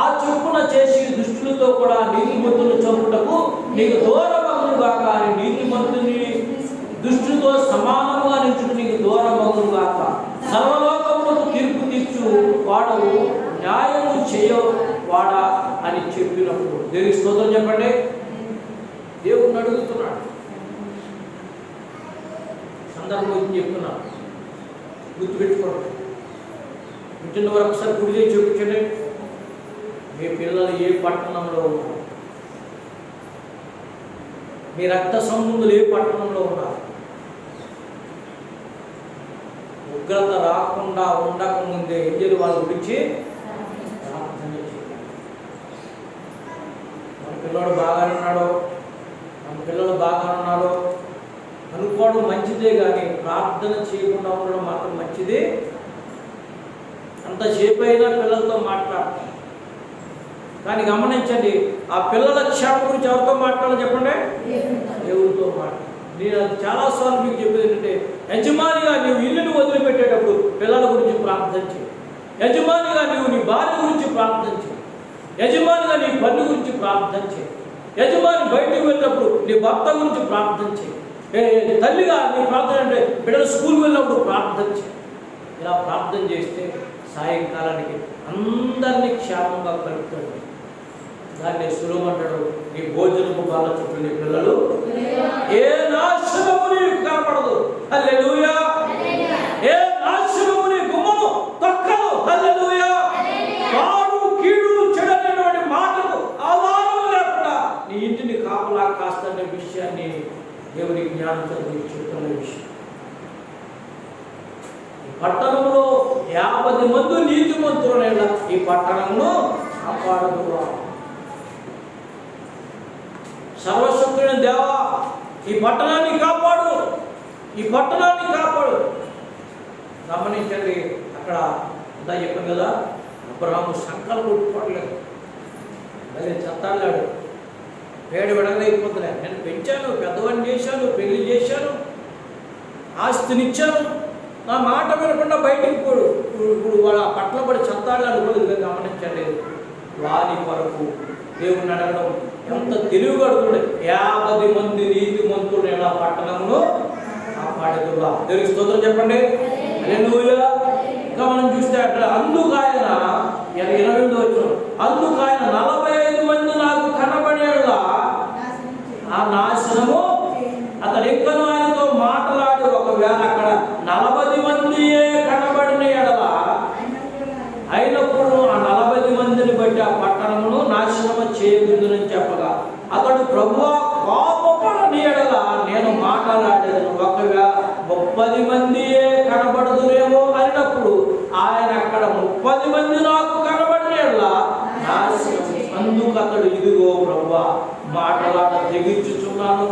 ఆ చొప్పున చేసి దుష్టులతో కూడా నీతిమంతులను చంపుటకు నీకు దూరమగును గాక. నీతిమంతుని దుష్టులతో సమానముగా నిలుచుట నీకు దూరమగును గాక. సర్వలోకములకు తీర్పు తీర్చు వాడవు, న్యాయము చేయవాడా అని చెప్పినప్పుడు దేవుని స్తోత్రం చెప్పండి. దేవుణ్ణి అడుగుతున్నాడు. సందర్భం చెప్తున్నాను, గుర్తుపెట్టుకోండి. పుట్టిన వారు ఒకసారి గుడి చేసి చూపించండి. మీ పిల్లలు ఏ పట్టణంలో ఉన్నారు, మీ రక్త సంబంధులు ఏ పట్టణంలో ఉన్నారు. ఉగ్రత రాకుండా ఉండకముందే ఎంజలు వాళ్ళ గురించి ప్రార్థన చేయాలి. మన పిల్లడు బాగానే ఉన్నాడో, మన పిల్లలు బాగానే ఉన్నారో అనుకోవడం మంచిదే, కానీ ప్రార్థన చేయకుండా ఉండడం మాత్రం మంచిది. అంతసేపు అయినా పిల్లలతో మాట్లాడతాం, కానీ గమనించండి, ఆ పిల్లల క్షేమం గురించి ఎవరితో మాట్లాడాలి చెప్పండి? దేవుడితో మాట్లాడాలి. నేను అది చాలాసార్లు మీకు చెప్పేది ఏంటంటే, యజమానిగా నీవు ఇల్లుని వదిలిపెట్టేటప్పుడు పిల్లల గురించి ప్రార్థన చేయి. యజమానిగా నీవు నీ భార్య గురించి ప్రార్థన చేయి. యజమానిగా నీ పని గురించి ప్రార్థన చేయి. యజమాని బయటకు వెళ్ళినప్పుడు నీ భర్త గురించి ప్రార్థన చేయి. తల్లిగా నీ ప్రార్థన అంటే బిడ్డలు స్కూల్కి వెళ్ళినప్పుడు ప్రార్థన చేయి. ఇలా ప్రార్థన చేస్తే సాయంకాలానికి అందరినీ క్షేమంగా కలుపుతాడు. దాన్ని సులువంటాడు, నీ భోజనము బాల చుట్టూ నీ పిల్లలు ఏ నాశనము నీకు కనపడదు. హల్లెలూయా. ఏ నాశనము నీ గుమ్మము తొక్కదు. హల్లెలూయా. వాడు కీడు చెడనేటువంటి మాటకు ఆధారం లేకుండా నీ ఇంటిని కాపలా కాస్తనే విషయాన్ని దేవుని జ్ఞానం చదివి చెప్తున్న విషయం. పట్టణంలో 50 మంది నీతిమంతులైన ఈ పట్టణంలో కాపాడదు. సర్వశక్తుడైన దేవా, ఈ పట్టణాన్ని కాపాడు, ఈ పట్టణాన్ని కాపాడు. గమనించండి, అక్కడ అంతా చెప్పాను కదా, అబ్రహాము సంకల్పం కొట్టుకోవట్లేదు, అదే చెత్తాడు. వేడి విడగలైపోతులే, నేను పెంచాను, పెద్దవాడిని చేశాను, పెళ్లి చేశాను, ఆస్తినిచ్చాను, నా మాట వినకుండా బయటికి పోడు. ఇప్పుడు వాళ్ళ పట్ల పడి చెత్తాడు అనుకోలేదు. గమనించండి, వారి కొరకు దేవుని అడగడం ఎంత తెలివిగా అడుగుతుండే. 50 మంది నీతిమంతులు ఎలా పట్టణంలో కాపాడేదుగా. దేవునికి స్తోత్రం చెప్పండి. హల్లెలూయా. ఇంకా మనం చూస్తే అక్కడ అందుకు ఆయన 22 వచ్చిన అందుకు ఆయన 45 మంది నాకు కనబడేలా ఆ నాశనము అతడు ఎక్కను ఆయనతో మాట్లాడి ఒకవేళ అక్కడ 40 మందియే కనబడిన ఎడల అయినప్పుడు ఆ 40 మందిని బట్టి ఆ పట్టణమును నాశనము చేయబుద్దునని చెప్పగా అతడు ప్రభువా కోపపడని ఎడల నేను మాట్లాడేదను. ఒకవేళ మారినప్పుడు ఆయన అక్కడ 30 మంది నాకు కనబడినట్లా అందుకు అతడు ఇదిగో ప్రభువా మాటలాట తెగించుచున్నాను,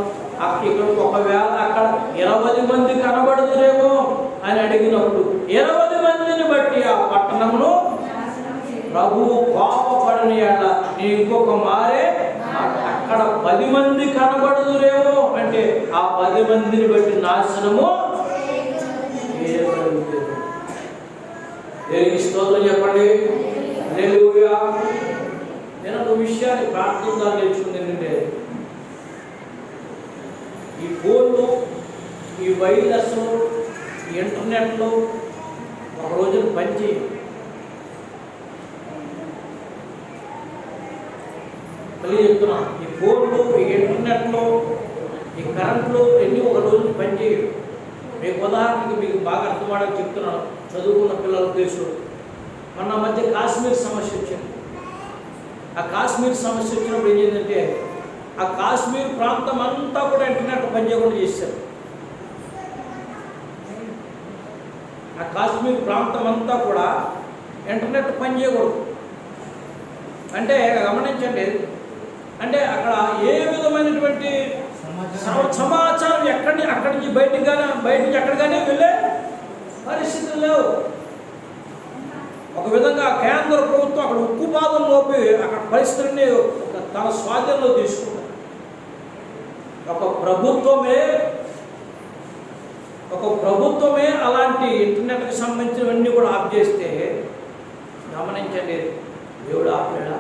ఇక్కడ ఒకవేళ అక్కడ 20 మంది కనబడుదురేమో అని అడిగినప్పుడు 20 మందిని బట్టి ఆ పట్టణమును ప్రభువు కోపపడని అట్లా నీ ఇంకొక మారే అక్కడ 10 మంది కనబడుదురేమో అంటే ఆ 10 మందిని బట్టి నాశనము దేవునికి స్తోత్రం చెప్పండి. హల్లెలూయా. నేను ఒక విషయాన్ని ప్రార్థనగా నేర్చుకుంది ఏంటంటే ఈ ఫోన్లు, ఈ వైర్లెస్, ఈ ఇంటర్నెట్లో ఒక రోజున పనిచేయి. మళ్ళీ చెప్తున్నా, ఈ ఫోన్లు, ఈ ఇంటర్నెట్లో, ఈ కరెంట్లు ఎన్ని ఒక రోజున పనిచేయడు. మీకు ఉదాహరణకి మీకు బాగా అర్థమవడానికి చెప్తున్నాను, చదువుకున్న పిల్లలకు తెలుసు. మొన్న మధ్య కాశ్మీర్ సమస్య వచ్చింది. ఆ కాశ్మీర్ సమస్య వచ్చినప్పుడు ఏం చేసిందంటే ఆ కాశ్మీర్ ప్రాంతం అంతా కూడా ఇంటర్నెట్ పనిచేయకుండా చేశారు. ఆ కాశ్మీర్ ప్రాంతం అంతా కూడా ఇంటర్నెట్ పనిచేయకూడదు. అంటే గమనించండి, అంటే అక్కడ ఏ విధమైనటువంటి సమాచారం అక్కడి నుంచి బయట నుంచి ఎక్కడికైనా వెళ్ళే పరిస్థితులు లేవు. ఒక విధంగా కేంద్ర ప్రభుత్వం అక్కడ ఉక్కుపాదం మోపి అక్కడ పరిస్థితుల్ని తన స్వాధీనంలో తీసుకుంటారు. ఒక ప్రభుత్వమే అలాంటి ఇంటర్నెట్కి సంబంధించినవన్నీ కూడా ఆఫ్ చేస్తే గమనించండి, దేవుడు ఆపలేడా?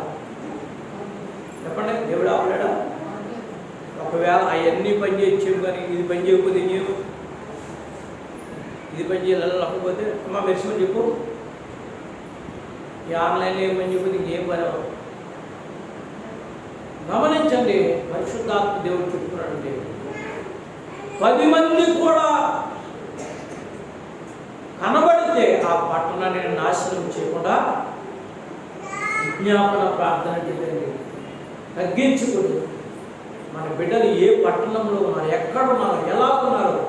చెప్పండి, దేవుడు ఆపలేడా? ఒకవేళ అవన్నీ పని చేయొచ్చు, కానీ ఇది పని చేయకపోతే ఇది పని చేయాలకపోతే అమ్మ మెరిసిమని చెప్పు, ఈ ఆన్లైన్ ఏం పని చెప్పి ఇంకేం పని అవ్వదు. గమనించండి, పరిశుద్ధాత్మ దేవుడు చెప్తున్నాడండి, 10 మంది కూడా కనబడితే ఆ పట్టణాన్ని నాశనం చేయకుండా విజ్ఞాపన ప్రార్థన చేయండి. తగ్గించుకుంటూ మన బిడ్డలు ఏ పట్టణంలో ఉన్నారు, ఎక్కడ ఉన్నారు, ఎలా ఉన్నారు,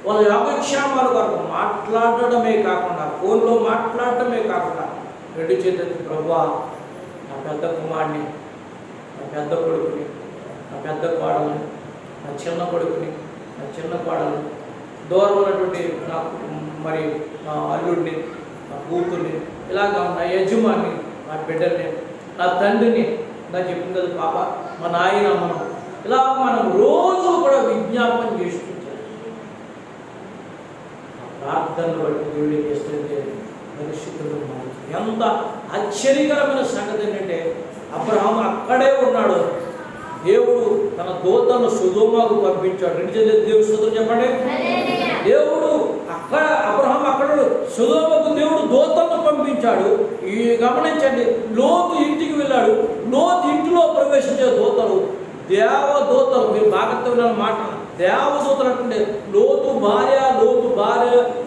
వాళ్ళ యోగక్షేమాల కొరకు మాట్లాడటమే కాకుండా, ఫోన్లో మాట్లాడటమే కాకుండా 2 చేతులకి ప్రభువా నా పెద్ద కుమారుని, నా పెద్ద కొడుకుని, నా పెద్ద కోడల్ని, నా చిన్న కొడుకుని, నా చిన్న కోడల్ని, దూరం ఉన్నటువంటి మరి నా అల్లుడిని, నా కూతుర్ని, ఇలాగ నా యజమాని, నా బిడ్డల్ని, నా తండ్రిని, నా చెప్పింది కదా పాప, మా నాయన, ఇలా మనం రోజు కూడా విజ్ఞాపన చేస్తుంటాం. ప్రార్థనలు బట్టి దేవుడు ఏం చేస్తుంటే పరిస్థితులు మారుతుంది. ఎంత ఆశ్చర్యకరమైన సంగతి ఏంటంటే అబ్రహాము అక్కడే ఉన్నాడు, దేవుడు తన దూతను సొదొమకు పంపించాడు. 2 చేతులెత్తి దేవుడు స్తోత్రం చెప్పండి. దేవుడు అక్కడ అబ్రహాము అక్కడ సొదొమకు దేవుడు దూతను పంపించాడు. ఈ గమనించండి, లోతు ఇంటికి వెళ్ళాడు. లోతు ఇంటిలో ప్రవేశించే దూతలు దేవదూతలు, మీరు బాగా విన్న మాట, దేవదూతలు అంటే లోతు భార్య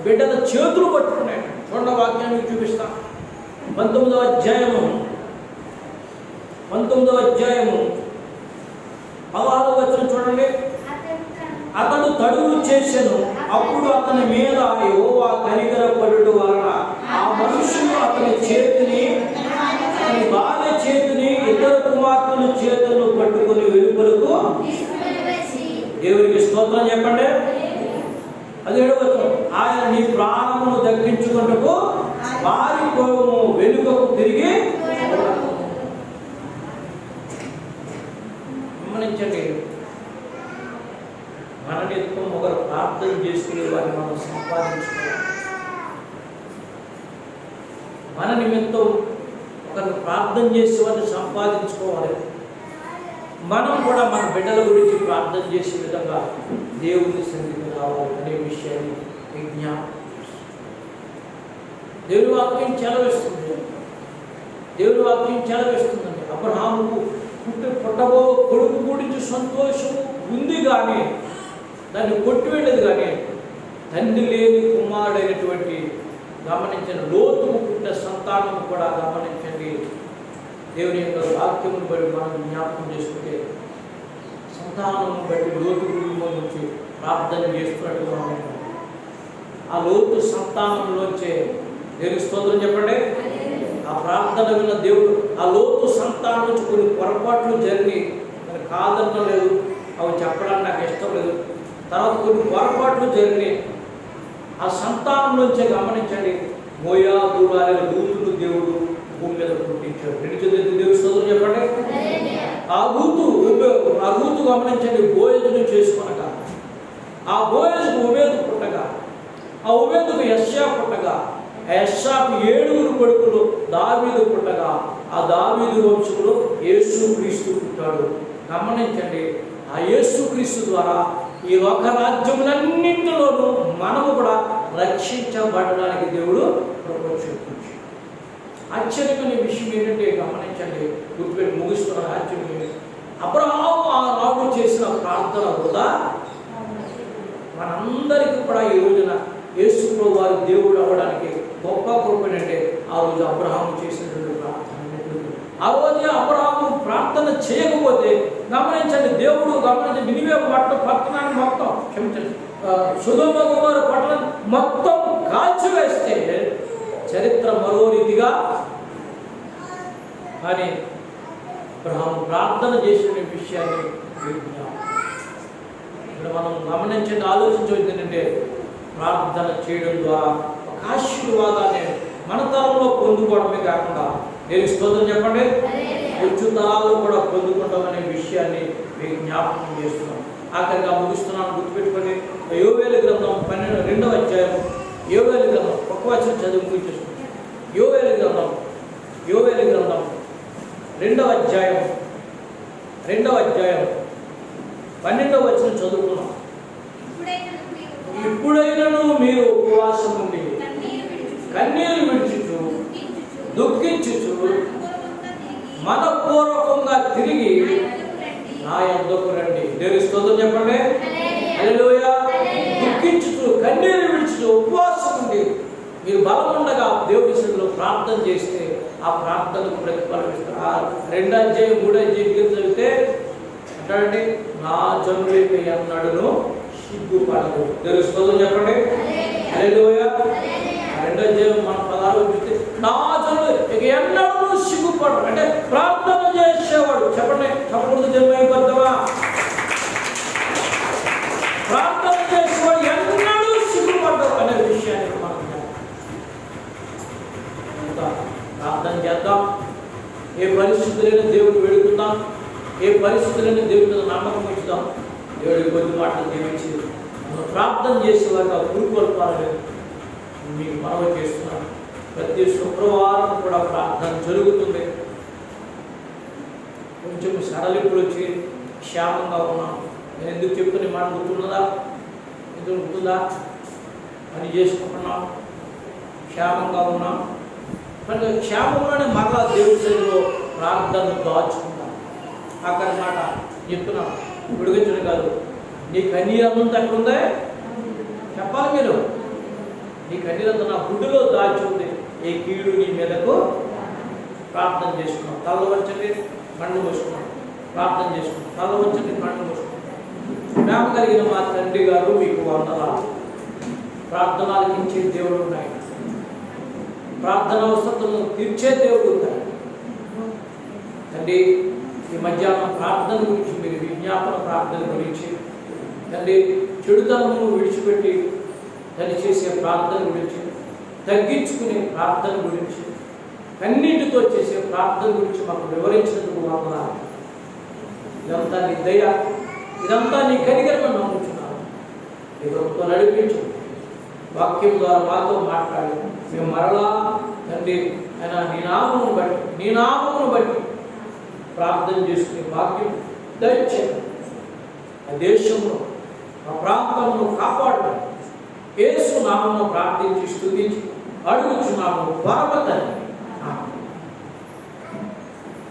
బిడ్డల చేతులు పట్టుకున్నాయి. చూడండి, వాక్యాన్ని చూపిస్తాను. 19వ అధ్యాయము 16వ వచనం చూడండి. అతడు తడువు చేసెను, అప్పుడు అతని మీద యెహోవా కనికరపడుట వలన ఆ మనుషులు అతని భార్య చేతిని, ఇద్దరు కుమార్తెల చేతులను పట్టుకుని వెలుపలకు, దేవునికి స్తోత్రం చెప్పండి. 17వ వచనం, ఆయన నీ ప్రాణమును దక్కించుకుంటూ పారిపోము, వెనుకకు తిరిగి. గమనించండి, మన నిత్యం ఒకరు ప్రార్థన చేసుకునే వారిని మనం సంపాదించుకోవాలి. మన నిమిత్తం ఒకరిని ప్రార్థన చేసే వారిని సంపాదించుకోవాలి. మనం కూడా మన బిడ్డల గురించి ప్రార్థన చేసే విధంగా దేవుని సన్నిధికి రావాలి అనే విషయాన్ని విజ్ఞాపన. దేవుని వాక్యం చెలవేస్తుందండి. అబ్రహాముకు పుట్టబో కొడుకు గురించి సంతోషము ఉంది, కానీ దాన్ని కొట్టివేయలేదు. కానీ తండ్రి లేని కుమారుడైనటువంటి గమనించండి, లోతుకు పుట్టిన సంతానం కూడా గమనించండి. దేవుని యొక్క వాక్యమును బట్టి మనం జ్ఞాపకం చేసుకుంటే సంతానం బట్టి లోతు కుటుంబం నుంచి ప్రార్థన చేస్తున్నట్టుగా ఆ లోతు సంతానంలోంచే దేవుని స్తోత్రం చెప్పండి. ఆ ప్రార్థన విన్న దేవుడు ఆ లోతు సంతానం నుంచి కొన్ని పొరపాట్లు జరిగి మరి కాదనలేదు, అవి చెప్పడానికి నాకు ఇష్టం లేదు. తర్వాత కొన్ని పొరపాట్లు జరిగినాయి. ఆ సంతానం నుంచే గమనించండి, మోయాబు అనే దూతుడు దేవుడు భూమి మీద పుట్టించాడు. దేవుడి స్తోత్రం చెప్పండి. ఆ రూతు గమనించండి, బోయజును చేసుకొనగా, ఆ బోయజుకు ఉబేదు పుట్టగా, ఆ ఉబేదుకు యెషయా పుట్టగా, ఆ యెషయాకు 7 కొడుకులు దావీదు పుట్టగా, ఆ దావీదు వంశంలో యేసుక్రీస్తు పుట్టాడు. గమనించండి, ఆ యేసుక్రీస్తు ద్వారా ఈ లోక రాజ్యములన్నింటిలోనూ మనము కూడా రక్షించబడడానికి దేవుడు చూపించాడు. ఆశ్చర్యమైన విషయం ఏంటంటే గమనించండి, గుర్తుపెట్టి ముగిస్తున్న రాజ్యం. అబ్రహాము ఆనాడు చేసిన ప్రార్థన వృధా మనందరికీ కూడా ఈ రోజున యేసు ప్రభువు వారి దేవుడు అవ్వడానికి గొప్ప కృప ఏంటంటే ఆ రోజు అబ్రహాము చేసినటువంటి ప్రార్థన. ఆ రోజే అబ్రహాము ప్రార్థన చేయకపోతే గమనించండి, దేవుడు గమనించండి, నినివే పట్టణాన్ని మొత్తం క్షమించండి, సొదొమ గొమొర్ర పట్టణం మొత్తం కాల్చివేస్తే చరిత్ర మరో రీతిగా. కానీ అబ్రహాము ప్రార్థన చేసిన విషయాన్ని ఇక్కడ మనం గమనించండి, ఆలోచించవలసింది ఏంటంటే ప్రార్థన చేయడం ద్వారా ఒక ఆశీర్వాదాన్ని మన తరంలో పొందుకోవడమే కాకుండా నేను స్తోత్రం చెప్పండి, వచ్చే తరాల్లో కూడా పొందుకుంటామనే విషయాన్ని మీకు జ్ఞాపకం చేస్తున్నాం. ఆఖరిగా ముగిస్తున్నాను, గుర్తుపెట్టుకొని యోవేలు గ్రంథం 2వ అధ్యాయం, యోవేలు గ్రంథం ఒక్క వచనం చదువు ముగించేసుకుంటాం. యోవేలు గ్రంథం 2వ అధ్యాయం 12వ వచనం చదువుకున్నాం. ఇప్పుడైనను మీరు ఉపవాసం ఉండి కన్నీరు విడుచుచు దుఃఖించుచు మనపూర్వకంగా తిరిగి నా యొద్దకు రండి. దేవుని స్తోత్రం చెప్పండి. హల్లెలూయా. దుఃఖించుచు కన్నీరు విడుచుచు ఉపవాసం ఉండి మీరు బలం ఉండగా దేవుడి సన్నిధిలో ప్రార్థన చేస్తే ఆ ప్రార్థనకు ప్రతిఫలం ఇస్తారు. 2వ అధ్యాయం 3వ అధ్యాయం చదివితే అంటాడండి, నా జనులైన ఎన్నడను సిగ్గుపడదు. దేవుని స్తోత్రం చెప్పండి. హల్లెలూయా. 2వ అధ్యాయం మన 16 చూస్తే నా జనులు ఇక ఎన్నడూ సిగ్గుపడరు. అంటే ప్రార్థన చేసేవాడు చెప్పండి, చెప్పకూడదు దేవుని అయిపోతావా? ప్రార్థన చేసేవాడు ఎన్నడూ సిగ్గుపడ్డారు అనే విషయాన్ని మనం ప్రార్థన చేద్దాం. ఏ పరిస్థితులైనా దేవుడు వేడుకుందాం, ఏ పరిస్థితులైనా దేవుడి మీద నమ్మకం ఇచ్చుదాం. దేవుడి కొద్ది మాటలు దీవించి మనం ప్రార్థన చేసేవారుగా గురుకొల్పాలని మీకు మనవి చేస్తున్నాను. ప్రతి శుక్రవారం కూడా ప్రార్థన జరుగుతుంది. కొంచెం సడలింపులు వచ్చి క్షేమంగా ఉన్నాం. నేను ఎందుకు చెప్తున్నా మాట గుర్తున్నదా? ఎందుకు గుర్తుందా? పని చేసుకుంటున్నాం, క్షేమంగా ఉన్నాం. కానీ క్షేమంలోనే మరలా దేవుడి సన్నిధిలో ప్రార్థనను దాచుకుంటాం. ఆఖరి మాట చెప్తున్నాం, విడిగించడం కాదు. నీ కన్నీరంతా ఎక్కడ ఉందే చెప్పాలి మీరు. నీ కన్నీరంతా నా గుడ్డులో దాచి ఉంది, ఏ కీడు నీ మీదకు. ప్రార్థన చేసుకున్నాం. తల వంచండి, కళ్ళు మూసుకున్నాం. ప్రార్థన చేసుకున్నాం. తల వంచండి, కళ్ళు మూసుకున్నాం. ప్రేమ కలిగిన మా తండ్రి గారు మీకు వందనాలు. ప్రార్థనలకించే దేవుడు ఉన్నాయి, ప్రార్థన అవసరతలను తీర్చే దేవుడు ఉన్నాయి. తండ్రి, ఈ మధ్యాహ్నం ప్రార్థన గురించి, మీరు విజ్ఞాపన ప్రార్థన గురించి తండ్రి, చెడుతనము విడిచిపెట్టి తను చేసే ప్రార్థన గురించి, తగ్గించుకునే ప్రార్థన గురించి, కన్నీటితో చేసే ప్రార్థన గురించి మాకు వివరించినందుకు వందనాలు. ఇదంతా నీ దయ, ఇదంతా నీ కనికరమని నమ్ముచున్నాను. నీ కృపతో నడిపించు. వాక్యం ద్వారా మాతో మాట్లాడి మేము మరలా తండ్రి ఆయన నీ నామమును బట్టి ప్రార్థన చేసుకునే వాక్యం దయచేయండి. ఆ దేశంలో ఆ ప్రాంతంలో కాపాడు. యేసు నామమును ప్రార్థించి స్తుతించి అడుగుచున్నాము పరమ తండ్రి.